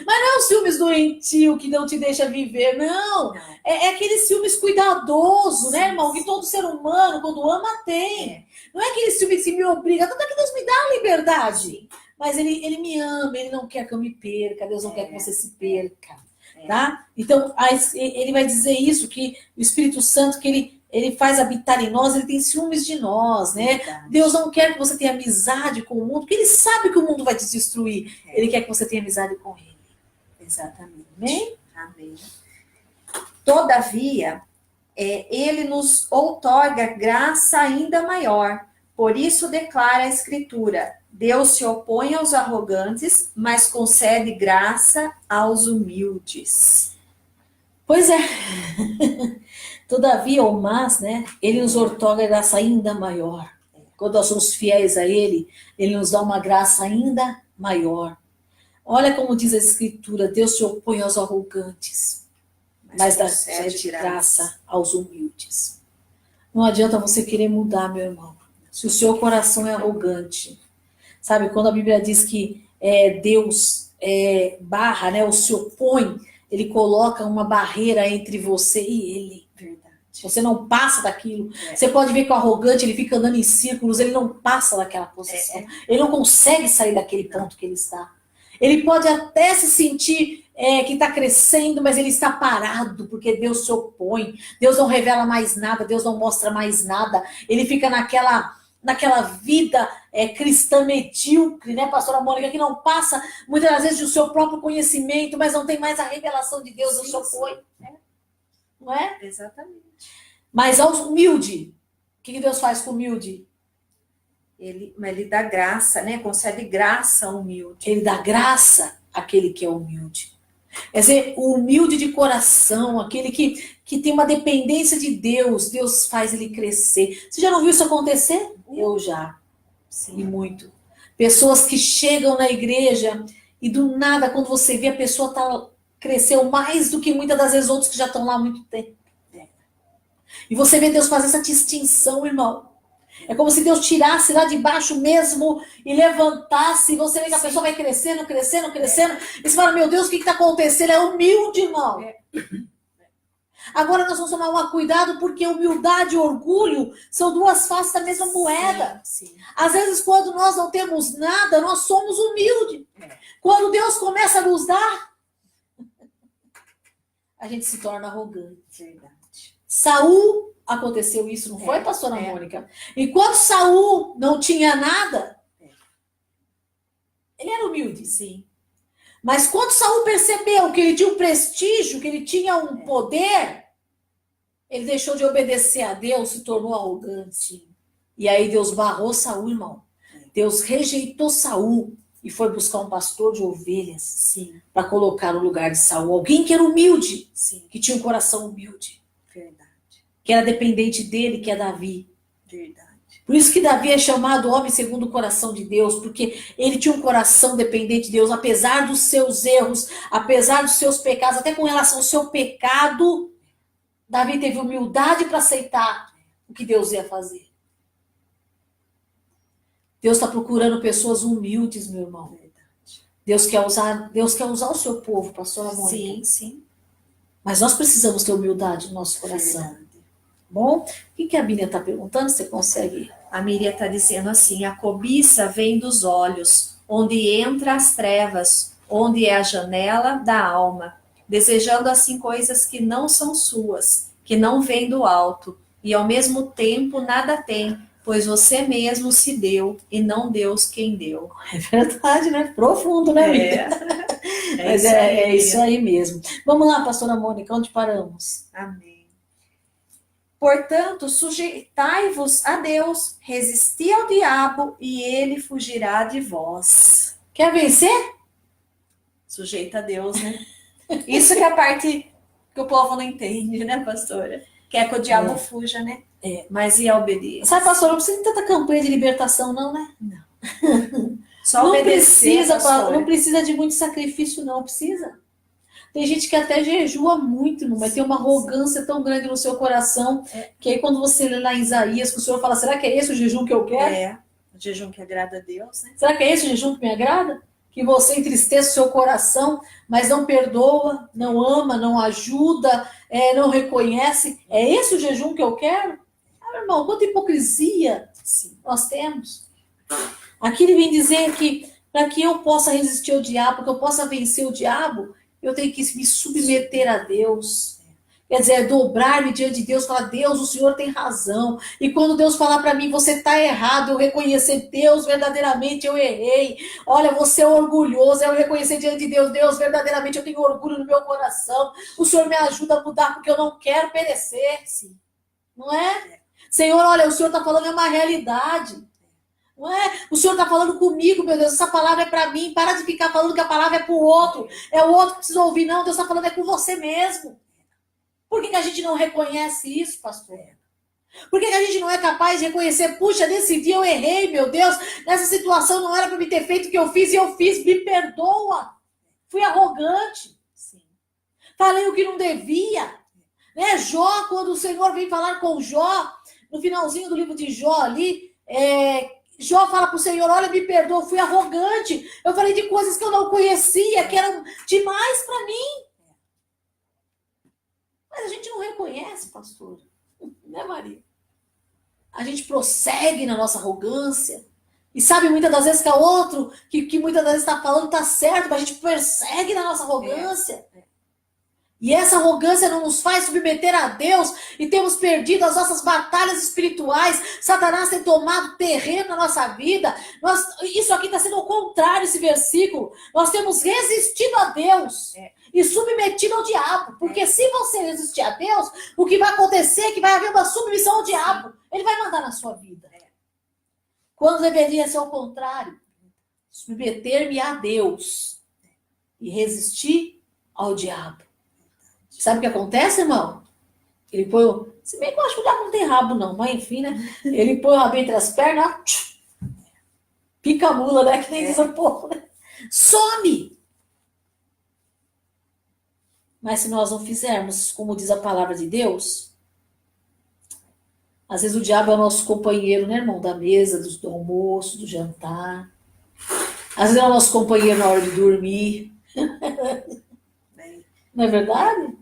Mas não é os ciúmes doentio que não te deixa viver, não. É aquele ciúmes cuidadoso, né, irmão? Que todo ser humano, quando ama, tem. Não é aquele ciúme que me obriga. Tanto é que Deus me dá a liberdade. Mas ele me ama, ele não quer que eu me perca. Deus não quer que você se perca. Tá? Então, ele vai dizer isso, que o Espírito Santo, que ele faz habitar em nós, ele tem ciúmes de nós, né? Verdade. Deus não quer que você tenha amizade com o mundo, porque ele sabe que o mundo vai te destruir. Ele quer que você tenha amizade com ele. Exatamente. Amém? Amém. Todavia, ele nos outorga graça ainda maior. Por isso declara a Escritura: Deus se opõe aos arrogantes, mas concede graça aos humildes. Pois é. Todavia, ou mas, né? Ele nos outorga graça ainda maior. Quando nós somos fiéis a ele, ele nos dá uma graça ainda maior. Olha como diz a Escritura: Deus se opõe aos arrogantes, mas dá graça aos humildes. Não adianta você querer mudar, meu irmão, se o seu coração é arrogante. Sabe, quando a Bíblia diz que Deus barra, né, ou se opõe, ele coloca uma barreira entre você e ele. Verdade. Você não passa daquilo. Você pode ver que o arrogante, ele fica andando em círculos, ele não passa daquela posição. Ele não consegue sair daquele ponto que ele está. Ele pode até se sentir que está crescendo, mas ele está parado, porque Deus se opõe. Deus não revela mais nada, Deus não mostra mais nada. Ele fica naquela vida cristã medíocre, né, pastora Mônica, que não passa muitas das vezes do seu próprio conhecimento, mas não tem mais a revelação de Deus. Deus se opõe. Não é? Exatamente. Mas aos humildes, o que Deus faz com o humilde? Ele dá graça, né? Concede graça ao humilde. Ele dá graça àquele que é humilde. Quer dizer, o humilde de coração, aquele que tem uma dependência de Deus, Deus faz ele crescer. Você já não viu isso acontecer? Eu já. Sim, e muito. Pessoas que chegam na igreja e do nada, quando você vê, a pessoa cresceu mais do que muitas das vezes outros que já estão lá há muito tempo. E você vê Deus fazer essa distinção, irmão. É como se Deus tirasse lá de baixo mesmo e levantasse. E você vê que a pessoa vai crescendo, crescendo, crescendo. E você fala, meu Deus, o que está acontecendo? É humilde, irmão. Agora nós vamos tomar um cuidado, porque humildade e orgulho são duas faces da mesma moeda. Sim. Às vezes, quando nós não temos nada, nós somos humildes. Quando Deus começa a nos dar, a gente se torna arrogante. Verdade. Saul, aconteceu isso, não foi, pastora Mônica? Enquanto Saul não tinha nada, ele era humilde, sim. Mas quando Saul percebeu que ele tinha um prestígio, que ele tinha um poder, ele deixou de obedecer a Deus, se tornou arrogante. E aí Deus barrou Saul, irmão. Deus rejeitou Saul e foi buscar um pastor de ovelhas para colocar no lugar de Saul. Alguém que era humilde, que tinha um coração humilde. Verdade. Que era dependente dele, que é Davi. Verdade. Por isso que Davi é chamado homem segundo o coração de Deus, porque ele tinha um coração dependente de Deus, apesar dos seus erros, apesar dos seus pecados, até com relação ao seu pecado, Davi teve humildade para aceitar o que Deus ia fazer. Deus está procurando pessoas humildes, meu irmão. Verdade. Deus quer usar o seu povo, pastora Mônica. Sim. Mas nós precisamos ter humildade no nosso coração. Verdade. Bom, o que a Miriam está perguntando? Você consegue? A Miriam está dizendo assim: a cobiça vem dos olhos, onde entra as trevas, onde é a janela da alma, desejando assim coisas que não são suas, que não vêm do alto, e ao mesmo tempo nada tem, pois você mesmo se deu, e não Deus quem deu. É verdade, né? Profundo, né, Miriam? Mas é isso aí mesmo. Vamos lá, pastora Mônica, onde paramos? Amém. Portanto, sujeitai-vos a Deus, resisti ao diabo e ele fugirá de vós. Quer vencer? Sujeita a Deus, né? Isso que é a parte que o povo não entende, né, pastora? Quer que o diabo fuja, né? Mas e a obediência? Sabe, pastora, não precisa de tanta campanha de libertação, não, né? Não. Só obedecer, não precisa de muito sacrifício, não precisa. Tem gente que até jejua muito, mas tem uma arrogância tão grande no seu coração, que aí quando você lê lá em Isaías, que o Senhor fala, será que é esse o jejum que eu quero? O jejum que agrada a Deus, né? Será que é esse o jejum que me agrada? e você entristece o seu coração, mas não perdoa, não ama, não ajuda, não reconhece. É esse o jejum que eu quero? Ah, meu irmão, quanta hipocrisia nós temos. Aqui ele vem dizer que para que eu possa resistir ao diabo, que eu possa vencer o diabo, eu tenho que me submeter a Deus. Quer dizer, dobrar-me diante de Deus, falar, Deus, o Senhor tem razão. E quando Deus falar para mim, você está errado, eu reconhecer, Deus, verdadeiramente eu errei. Olha, você é orgulhoso, eu reconhecer diante de Deus, Deus, verdadeiramente eu tenho orgulho no meu coração. O Senhor me ajuda a mudar, porque eu não quero perecer. Sim. Não é? Senhor, olha, o Senhor está falando é uma realidade. Não é? O Senhor está falando comigo, meu Deus, essa palavra é para mim. Para de ficar falando que a palavra é para o outro. É o outro que precisa ouvir. Não, Deus está falando é com você mesmo. Por que a gente não reconhece isso, pastor? Por que a gente não é capaz de reconhecer, puxa, nesse dia eu errei, meu Deus, nessa situação não era para me ter feito o que eu fiz e eu fiz, me perdoa. Fui arrogante. Sim. Falei o que não devia. Né? Jó, quando o Senhor vem falar com Jó, no finalzinho do livro de Jó ali, Jó fala para o Senhor, olha, me perdoa, fui arrogante. Eu falei de coisas que eu não conhecia, que eram demais para mim. Mas a gente não reconhece, pastor. Né, Maria? A gente prossegue na nossa arrogância. E sabe muitas das vezes que é outro, que muitas das vezes está falando está certo, mas a gente prossegue na nossa arrogância. E essa arrogância não nos faz submeter a Deus e temos perdido as nossas batalhas espirituais. Satanás tem tomado terreno na nossa vida. Isso aqui está sendo o contrário, esse versículo. Nós temos resistido a Deus e submetido ao diabo. Porque se você resistir a Deus, o que vai acontecer é que vai haver uma submissão ao diabo. Ele vai mandar na sua vida. Quando deveria ser o contrário. Submeter-me a Deus e resistir ao diabo. Sabe o que acontece, irmão? Ele põe se bem que eu acho que o diabo não tem rabo, não. Mas enfim, né? Ele põe o rabo entre as pernas, pica a mula, né? Que nem diz o povo, né? Some! Mas se nós não fizermos, como diz a palavra de Deus, às vezes o diabo é o nosso companheiro, né, irmão? Da mesa, do almoço, do jantar. Às vezes é o nosso companheiro na hora de dormir. Não é verdade?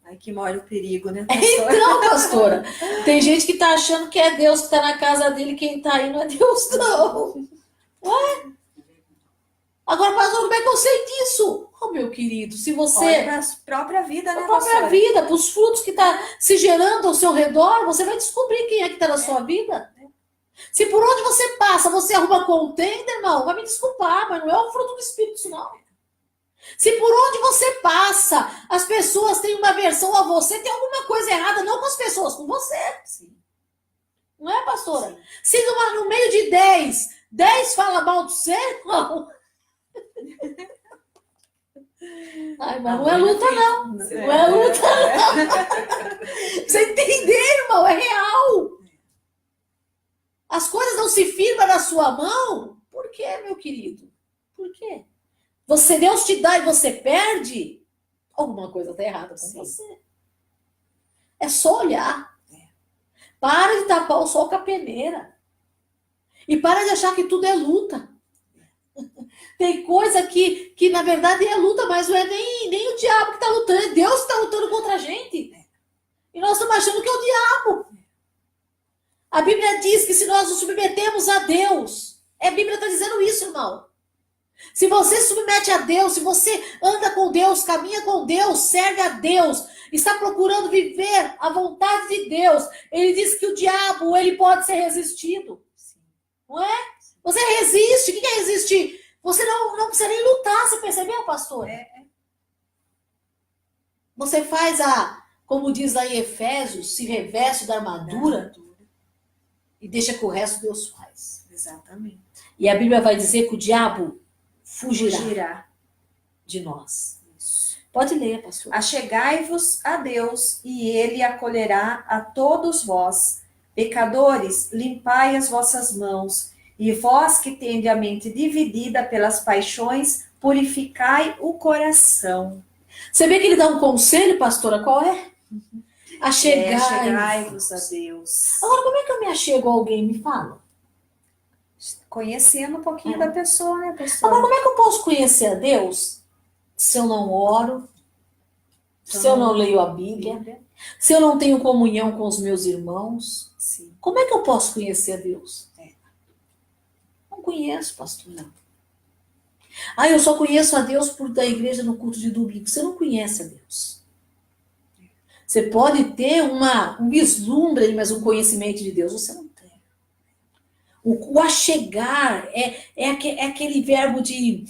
Aí que mora o perigo, né, pastora? Então, pastora, tem gente que tá achando que é Deus que está na casa dele, quem tá aí não é Deus, não. Ué? Agora, pastor, como é que eu sei disso? Oh, meu querido, se você... Olha para a própria vida, né, a própria pastora? vida, para os frutos que tá se gerando ao seu redor, você vai descobrir quem é que tá na sua vida. Se por onde você passa, você arruma contenda, irmão, vai me desculpar, mas não é o fruto do Espírito, isso não. Se por onde você passa, as pessoas têm uma aversão a você, tem alguma coisa errada, não com as pessoas, com você. Sim. Não é, pastora? Sim. Se no meio de 10 fala mal de você, não. Ai, mas não é luta, não. Não é luta, não. Você entender, irmão, é real. As coisas não se firmam na sua mão. Por quê, meu querido? Por quê? Deus te dá e você perde, alguma coisa está errada com você. É só olhar. Para de tapar o sol com a peneira. E para de achar que tudo é luta. Tem coisa que na verdade é luta, mas não é nem o diabo que está lutando, é Deus que está lutando contra a gente. E nós estamos achando que é o diabo. A Bíblia diz que se nós nos submetemos a Deus, a Bíblia está dizendo isso, irmão. Se você se submete a Deus, se você anda com Deus, caminha com Deus, serve a Deus, está procurando viver a vontade de Deus, ele diz que o diabo, ele pode ser resistido. Não é? Você resiste. O que é resistir? Você não precisa nem lutar, você percebeu, pastor? Você faz como diz lá em Efésios, se reveste da armadura e deixa que o resto Deus faz. Exatamente. E a Bíblia vai dizer que o diabo fugirá de nós. Isso. Pode ler, pastor. Achegai-vos a Deus, e ele acolherá a todos vós. Pecadores, limpai as vossas mãos, e vós que tende a mente dividida pelas paixões, purificai o coração. Você vê que ele dá um conselho, pastora, qual é? Achegai-vos a Deus. Agora, como é que eu me achego a alguém? Me fala. conhecendo um pouquinho da pessoa, né, Agora, pastor? como é que eu posso conhecer a Deus se eu não oro, se eu não leio a Bíblia, se eu não tenho comunhão com os meus irmãos? Sim. Como é que eu posso conhecer a Deus? Não conheço, pastor, não. Ah, eu só conheço a Deus por da igreja no culto de domingo. Você não conhece a Deus. Você pode ter um vislumbre, mas um conhecimento de Deus você não tem. O achegar é aquele verbo de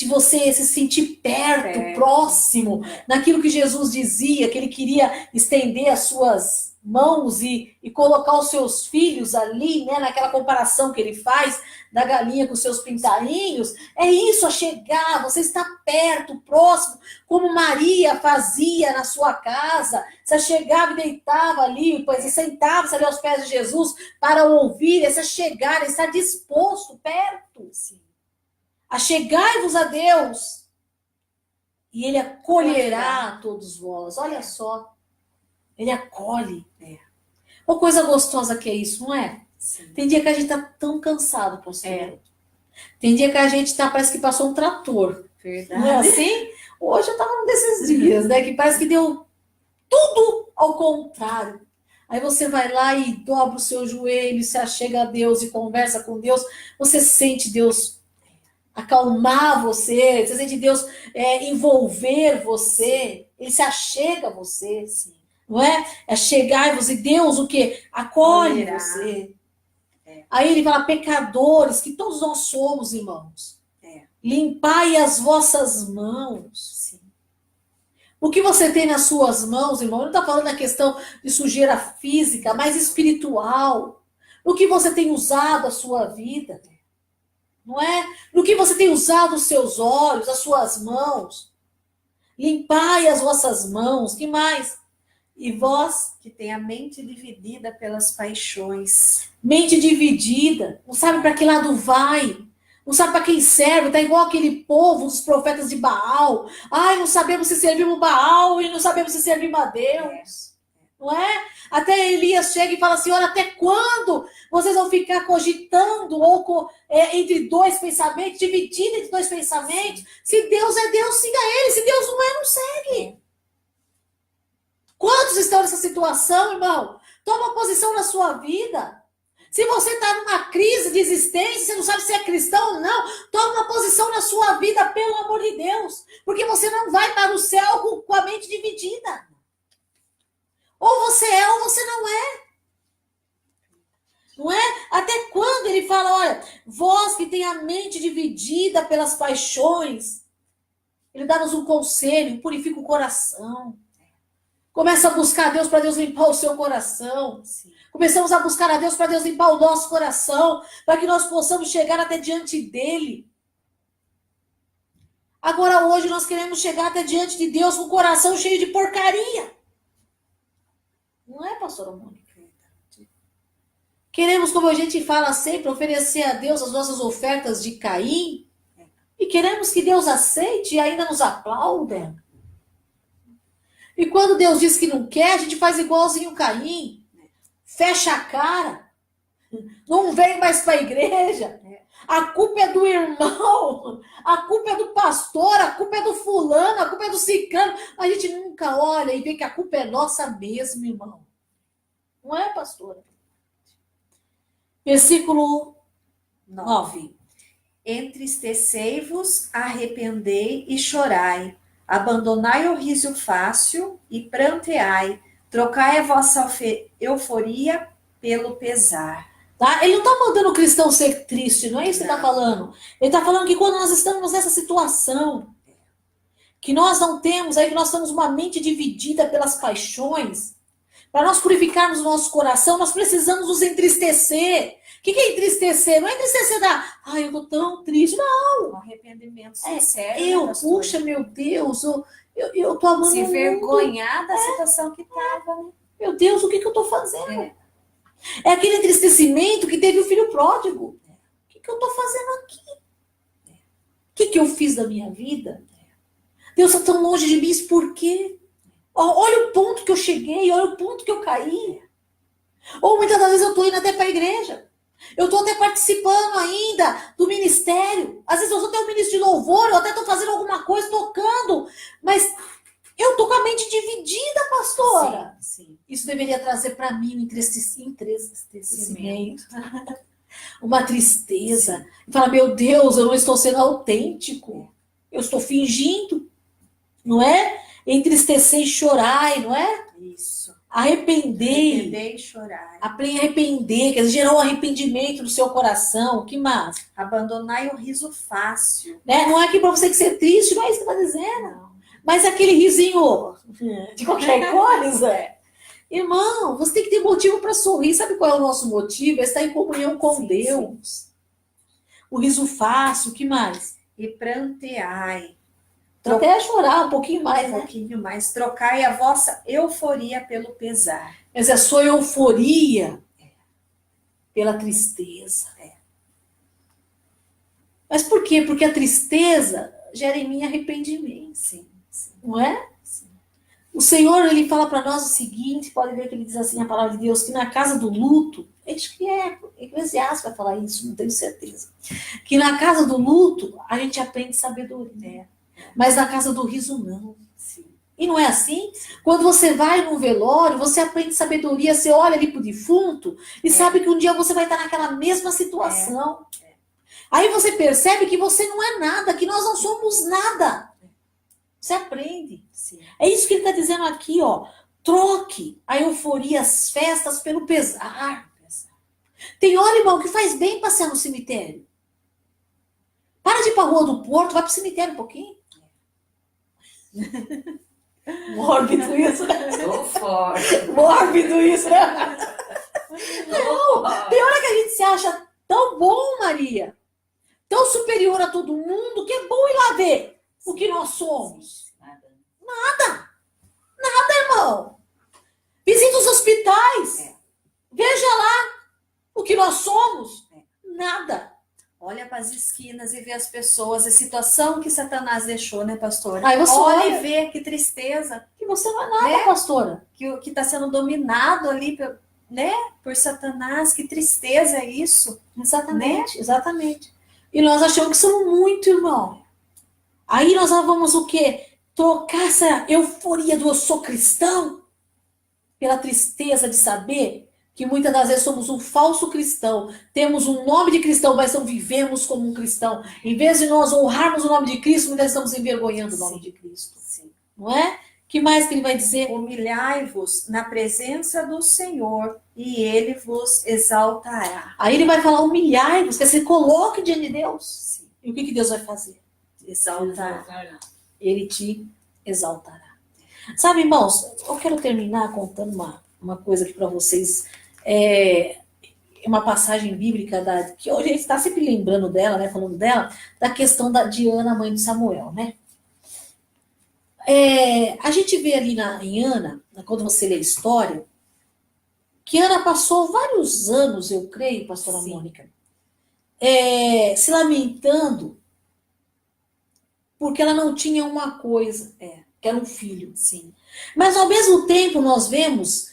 você se sentir perto, próximo, naquilo que Jesus dizia, que ele queria estender as suas mãos e colocar os seus filhos ali, né, naquela comparação que ele faz da galinha com os seus pintainhos. É isso, achegar, você está perto, próximo, como Maria fazia na sua casa. Você chegava e deitava ali, pois, e sentava-se ali aos pés de Jesus para ouvir, esse chegar, estar disposto, perto. Sim. Achegai-vos a Deus, e Ele acolherá a todos vós. Olha só, Ele acolhe. Uma coisa gostosa que é isso, não é? Sim. Tem dia que a gente tá tão cansado, pastor. Tem dia que a gente parece que passou um trator. Verdade. Não é assim? Hoje eu tava num desses dias, né? Que parece que deu tudo ao contrário. Aí você vai lá e dobra o seu joelho, se achega a Deus e conversa com Deus. Você sente Deus acalmar você, você sente Deus envolver você, Ele se achega a você, sim. Não é? É chegar-vos e Deus o quê? Acolhe você. Aí ele fala, pecadores, que todos nós somos, irmãos. Limpai as vossas mãos. Sim. O que você tem nas suas mãos, irmão, não está falando da questão de sujeira física, mas espiritual. O que você tem usado a sua vida. Não é? No que você tem usado os seus olhos, as suas mãos. Limpai as vossas mãos. Que mais? E vós, que tem a mente dividida pelas paixões. Mente dividida. Não sabe para que lado vai. Não sabe para quem serve. Está igual aquele povo dos profetas de Baal. Ai, não sabemos se servimos Baal e não sabemos se servimos a Deus. Não é? Até Elias chega e fala assim, olha, até quando vocês vão ficar cogitando ou entre dois pensamentos, dividindo entre dois pensamentos? Se Deus é Deus, siga Ele. Se Deus não é, não segue. Quantos estão nessa situação, irmão? Toma posição na sua vida. Se você está numa crise de existência, você não sabe se é cristão ou não, toma uma posição na sua vida, pelo amor de Deus. Porque você não vai para o céu com a mente dividida. Ou você é ou você não é. Não é? Até quando ele fala, olha, vós que tem a mente dividida pelas paixões, ele dá-nos um conselho, purifica o coração. Começa a buscar a Deus para Deus limpar o seu coração. Sim. Começamos a buscar a Deus para Deus limpar o nosso coração, para que nós possamos chegar até diante dele. Agora hoje nós queremos chegar até diante de Deus com o coração cheio de porcaria. Não é, pastora Mônica? Queremos, como a gente fala sempre, oferecer a Deus as nossas ofertas de Caim. E queremos que Deus aceite e ainda nos aplauda. E quando Deus diz que não quer, a gente faz igualzinho Caim. Fecha a cara. Não vem mais para a igreja. A culpa é do irmão. A culpa é do pastor. A culpa é do fulano. A culpa é do ciclano. A gente nunca olha e vê que a culpa é nossa mesmo, irmão. Não é, pastora? Versículo 9. Entristecei-vos, arrependei e chorai. Abandonai o riso fácil e pranteai. Trocai a vossa euforia pelo pesar. Tá? Ele não está mandando o cristão ser triste, não é isso que ele está falando. Ele está falando que quando nós estamos nessa situação, que nós não temos, aí que nós temos uma mente dividida pelas paixões, para nós purificarmos o nosso coração, nós precisamos nos entristecer. O que é entristecer? Não é entristecer eu tô tão triste. Não. Um arrependimento sincero. Puxa, meu Deus, eu tô amando se envergonhar da situação que estava. Né? Meu Deus, o que eu tô fazendo? É aquele entristecimento que teve o filho pródigo. O que eu tô fazendo aqui? O que eu fiz da minha vida? Deus está tão longe de mim, por quê? Olha o ponto que eu cheguei, olha o ponto que eu caí. Ou muitas das vezes eu tô indo até para a igreja. Eu estou até participando ainda do ministério. Às vezes eu sou até o ministro de louvor, eu até estou fazendo alguma coisa, tocando. Mas eu estou com a mente dividida, pastora. Sim, sim. Isso deveria trazer para mim um entristecimento, uma tristeza. Fala, meu Deus, eu não estou sendo autêntico. Eu estou fingindo, não é? Entristecer e chorar, não é? Isso. Arrepender e chorar. Arrepender, quer dizer, gerar um arrependimento no seu coração. O que mais? Abandonar o riso fácil. Né? Não é aqui para você que ser triste, não é isso que está dizendo. Não. Mas aquele risinho de qualquer coisa. Irmão, você tem que ter motivo para sorrir. Sabe qual é o nosso motivo? É estar em comunhão com Deus. Sim. O riso fácil, o que mais? E pranteai. Até chorar um pouquinho mais, né? Um pouquinho mais. Trocai a vossa euforia pelo pesar. Mas a sua euforia pela tristeza. Mas por quê? Porque a tristeza gera em mim arrependimento. Sim. Não é? Sim. O Senhor, ele fala para nós o seguinte, pode ver que ele diz assim, a palavra de Deus, que na casa do luto, acho que Eclesiastes vai falar isso, não tenho certeza, que na casa do luto a gente aprende sabedoria, mas na casa do riso não. Sim. E não é assim? Quando você vai num velório, você aprende sabedoria, você olha ali pro defunto e sabe que um dia você vai estar naquela mesma situação. Aí você percebe que você não é nada, que nós não somos nada. Você aprende. Sim. É isso que ele está dizendo aqui, ó. Troque a euforia, as festas pelo pesar. Tem hora, irmão, que faz bem passear no cemitério. Para de ir para a Rua do Porto, vai para o cemitério um pouquinho. Mórbido isso, né? Tô forte. Mórbido isso, né? Não, tem hora que a gente se acha tão bom, Maria, tão superior a todo mundo, que é bom ir lá ver o que nós somos. Nada, irmão. Visita os hospitais. Veja lá o que nós somos. Nada. Olha para as esquinas e vê as pessoas, a situação que Satanás deixou, né, pastora? Aí você olha olha e vê que tristeza. Que você não é nada, pastora. Que está sendo dominado ali, né, por Satanás. Que tristeza é isso. Exatamente, exatamente. E nós achamos que somos muito, irmão. Aí nós vamos o quê? Trocar essa euforia do eu sou cristão pela tristeza de saber que muitas das vezes somos um falso cristão, temos um nome de cristão, mas não vivemos como um cristão. Em vez de nós honrarmos o nome de Cristo, muitas vezes estamos envergonhando o nome de Cristo. Sim. Não é? Que mais que ele vai dizer? Humilhai-vos na presença do Senhor e ele vos exaltará. Aí ele vai falar humilhai-vos, que você coloque diante de Deus. Sim. E o que Deus vai fazer? Exaltará. Ele te exaltará. Sabe, irmãos, eu quero terminar contando uma coisa aqui para vocês. Uma passagem bíblica que hoje a gente está sempre lembrando dela, né, falando dela, da questão de Ana, mãe de Samuel, né? A gente vê ali em Ana, quando você lê a história, que Ana passou vários anos, eu creio, pastora Sim. Mônica, se lamentando porque ela não tinha uma coisa, que era um filho. Sim. Mas ao mesmo tempo nós vemos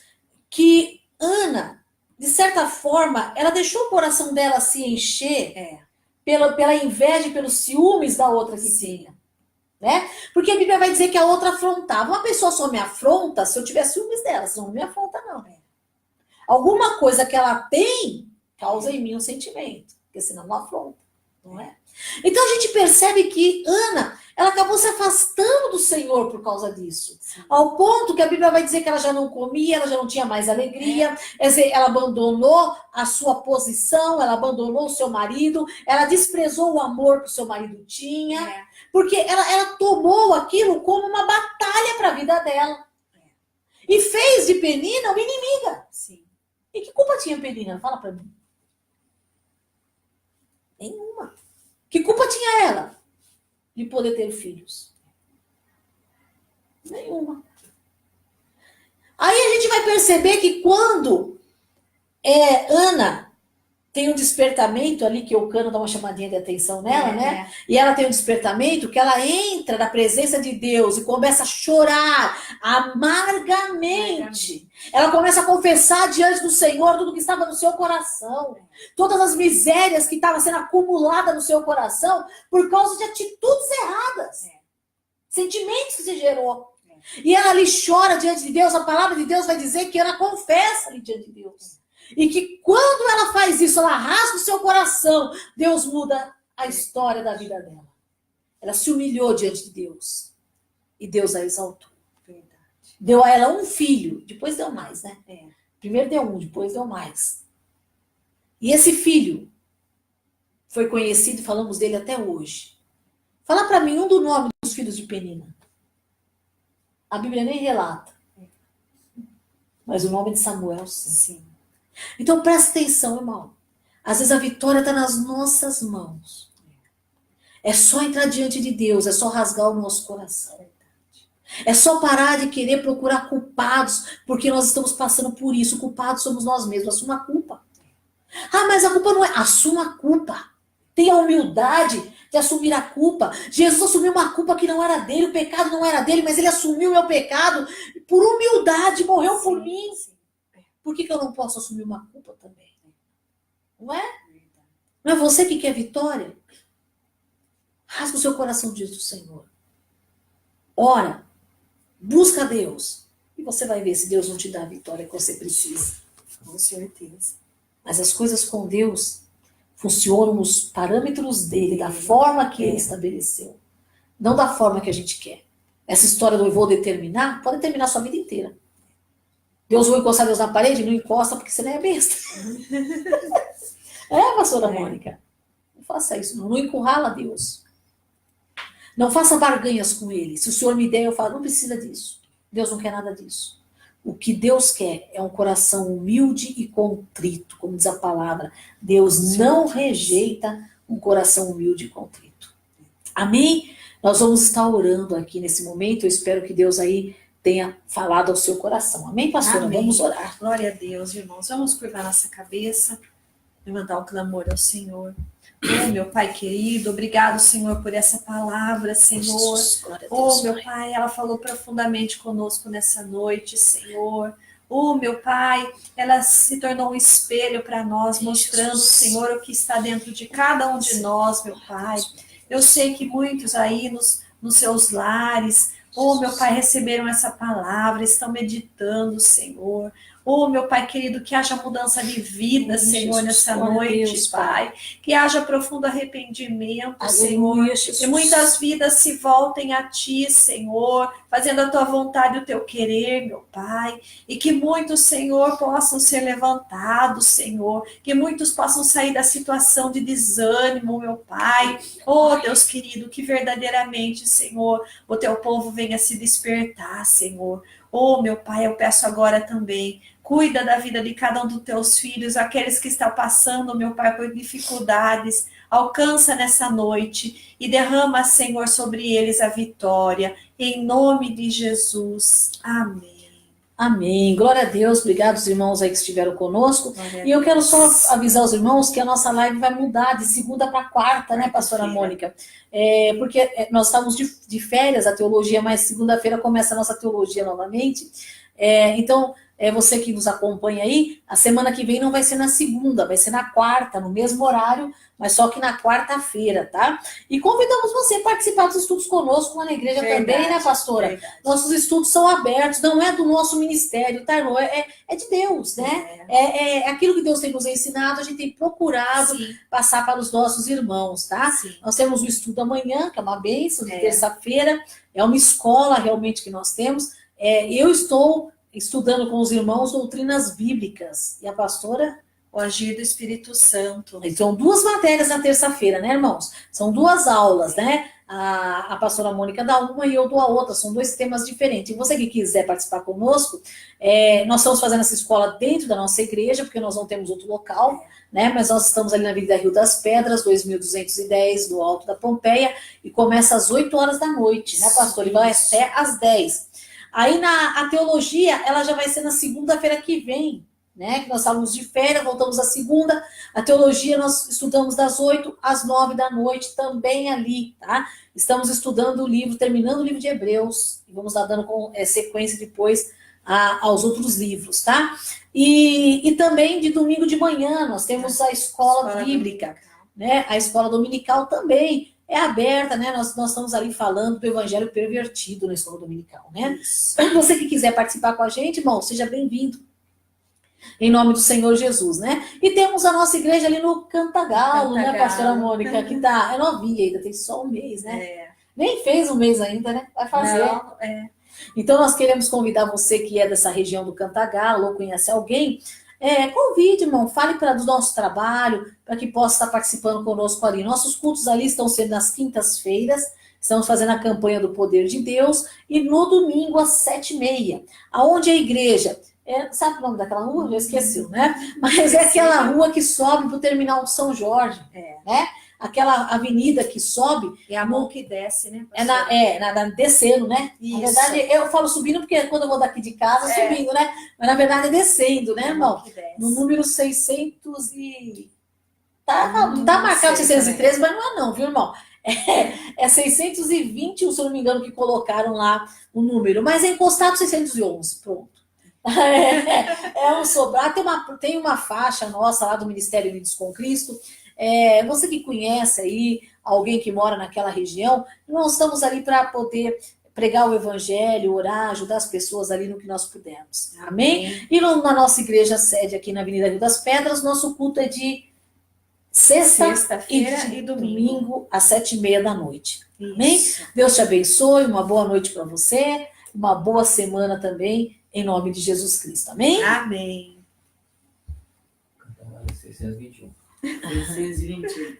que Ana, de certa forma, ela deixou o coração dela se encher pela inveja e pelos ciúmes da outra que tinha. Né? Porque a Bíblia vai dizer que a outra afrontava. Uma pessoa só me afronta se eu tiver ciúmes dela, senão não me afronta não. Alguma coisa que ela tem causa em mim um sentimento, porque senão não afronta, não é? Então a gente percebe que Ana, ela acabou se afastando do Senhor por causa disso. Sim. Ao ponto que a Bíblia vai dizer que ela já não comia, ela já não tinha mais alegria, ela abandonou a sua posição, ela abandonou o seu marido, ela desprezou o amor que o seu marido tinha, porque ela tomou aquilo como uma batalha para a vida dela. E fez de Penina uma inimiga. Sim. E que culpa tinha Penina? Fala para mim. Nenhuma. Que culpa tinha ela de poder ter filhos? Nenhuma. Aí a gente vai perceber que quando Ana tem um despertamento ali, que o Cano dá uma chamadinha de atenção nela, né? E ela tem um despertamento que ela entra na presença de Deus e começa a chorar amargamente. Ela começa a confessar diante do Senhor tudo que estava no seu coração. Todas as misérias que estavam sendo acumuladas no seu coração por causa de atitudes erradas. Sentimentos que se gerou. E ela ali chora diante de Deus. A palavra de Deus vai dizer que ela confessa ali diante de Deus. E que quando ela faz isso, ela rasga o seu coração, Deus muda a história da vida dela. Ela se humilhou diante de Deus. E Deus a exaltou. Verdade. Deu a ela um filho, depois deu mais, né? Primeiro deu um, depois deu mais. E esse filho foi conhecido, falamos dele até hoje. Fala para mim um do nome dos filhos de Penina. A Bíblia nem relata. Mas o nome de Samuel, sim. Então presta atenção, irmão. Às vezes a vitória está nas nossas mãos. É só entrar diante de Deus, é só rasgar o nosso coração. É só parar de querer procurar culpados, porque nós estamos passando por isso. Culpados somos nós mesmos, assuma a culpa. Ah, mas a culpa não é... Assuma a culpa. Tenha a humildade de assumir a culpa. Jesus assumiu uma culpa que não era dele, o pecado não era dele, mas ele assumiu o meu pecado por humildade, morreu por mim. Por que eu não posso assumir uma culpa também? Não é? Não é você que quer vitória? Rasga o seu coração diante do Senhor. Ora, busca Deus. E você vai ver se Deus não te dá a vitória que você precisa. Com certeza. Mas as coisas com Deus funcionam nos parâmetros dele, da forma que ele estabeleceu. Não da forma que a gente quer. Essa história do eu vou determinar, pode determinar a sua vida inteira. Deus vai encostar Deus na parede? Não encosta porque você não é besta. Pastora Mônica? Não faça isso, não encurrala Deus. Não faça barganhas com ele. Se o Senhor me der, eu falo, não precisa disso. Deus não quer nada disso. O que Deus quer é um coração humilde e contrito, como diz a palavra. Deus não rejeita um coração humilde e contrito. Amém? Nós vamos estar orando aqui nesse momento. Eu espero que Deus aí tenha falado ao seu coração. Amém, pastora? Amém. Vamos orar. Glória a Deus, irmãos. Vamos curvar nossa cabeça, levantar o clamor ao Senhor. Oh, meu Pai querido, obrigado, Senhor, por essa palavra, Senhor. Oh, meu Pai, ela falou profundamente conosco nessa noite, Senhor. Oh, meu Pai, ela se tornou um espelho para nós, mostrando, Senhor, o que está dentro de cada um de nós, meu Pai. Eu sei que muitos aí nos seus lares, oh, meu Pai, receberam essa palavra, estão meditando, Senhor. Oh, meu Pai querido, que haja mudança de vida, Senhor, nessa noite, Pai. Que haja profundo arrependimento, Senhor. Que muitas vidas se voltem a Ti, Senhor, fazendo a Tua vontade e o Teu querer, meu Pai. E que muitos, Senhor, possam ser levantados, Senhor. Que muitos possam sair da situação de desânimo, meu Pai. Oh, Deus querido, que verdadeiramente, Senhor, o Teu povo venha se despertar, Senhor. Oh, meu Pai, eu peço agora também, cuida da vida de cada um dos teus filhos, aqueles que estão passando, meu Pai, por dificuldades, alcança nessa noite e derrama, Senhor, sobre eles a vitória, em nome de Jesus. Amém. Amém. Glória a Deus. Obrigado os irmãos aí que estiveram conosco. E eu quero só avisar os irmãos que a nossa live vai mudar de segunda para quarta, né, pastora Mônica? Porque nós estamos de férias, a teologia, mas segunda-feira começa a nossa teologia novamente. Então, você que nos acompanha aí, a semana que vem não vai ser na segunda, vai ser na quarta, no mesmo horário, mas só que na quarta-feira, tá? E convidamos você a participar dos estudos conosco lá na igreja também, né, pastora? Verdade. Nossos estudos são abertos, não é do nosso ministério, tá, irmão? É de Deus, né? É aquilo que Deus tem nos ensinado, a gente tem procurado passar para os nossos irmãos, tá? Sim. Nós temos o estudo amanhã, que é uma bênção, de terça-feira, é uma escola realmente que nós temos. Eu estou estudando com os irmãos doutrinas bíblicas. E a pastora? O agir do Espírito Santo. São 2 matérias na terça-feira, né, irmãos? São 2 aulas, né? A pastora Mônica dá uma e eu dou a outra. São 2 temas diferentes. E você que quiser participar conosco, nós estamos fazendo essa escola dentro da nossa igreja, porque nós não temos outro local, né? Mas nós estamos ali na Avenida Rio das Pedras, 2210, do Alto da Pompeia, e começa às 8 horas da noite, né, pastor? E vai até às 10. Aí a teologia, ela já vai ser na segunda-feira que vem, né? Que nós estávamos de férias, voltamos à segunda. A teologia nós estudamos das 8 às 9 da noite, também ali, tá? Estamos estudando o livro, terminando o livro de Hebreus, e vamos dar dando sequência depois aos outros livros, tá? E também de domingo de manhã nós temos a escola bíblica, né? A escola dominical também é aberta, né? Nós estamos ali falando do evangelho pervertido na escola dominical, né? Você que quiser participar com a gente, irmão, seja bem-vindo. Em nome do Senhor Jesus, né? E temos a nossa igreja ali no Cantagalo, né, pastora Mônica, que é novinha ainda, tem só um mês, né? Nem fez um mês ainda, né? Vai fazer. Não, Então, nós queremos convidar você que é dessa região do Cantagalo ou conhece alguém, convide, irmão, fale do nosso trabalho, para que possa estar participando conosco ali. Nossos cultos ali estão sendo nas quintas-feiras, estamos fazendo a campanha do Poder de Deus, e no domingo às 7h30, aonde a igreja... sabe o nome daquela rua? Eu esqueci, né? Mas é aquela rua que sobe para o terminal de São Jorge, né? Aquela avenida que sobe... É a mão que desce, né? Descendo, né? Isso. Na verdade, eu falo subindo porque quando eu vou daqui de casa, subindo, né? Mas na verdade é descendo, né, irmão? No número 600 e... Tá marcado 613, mas não é não, viu, irmão? É 620, se eu não me engano, que colocaram lá o número. Mas é encostado 611, pronto. Um sobrar. Tem uma faixa nossa lá do Ministério Unidos com Cristo. Você que conhece aí alguém que mora naquela região, nós estamos ali para poder pregar o evangelho, orar, ajudar as pessoas ali no que nós pudermos. Amém? E na nossa igreja sede aqui na Avenida Rio das Pedras, nosso culto é de sexta-feira e domingo às 7h30 da noite. Amém? Isso. Deus te abençoe, uma boa noite para você, uma boa semana também, em nome de Jesus Cristo. Amém? Amém. 621. 621.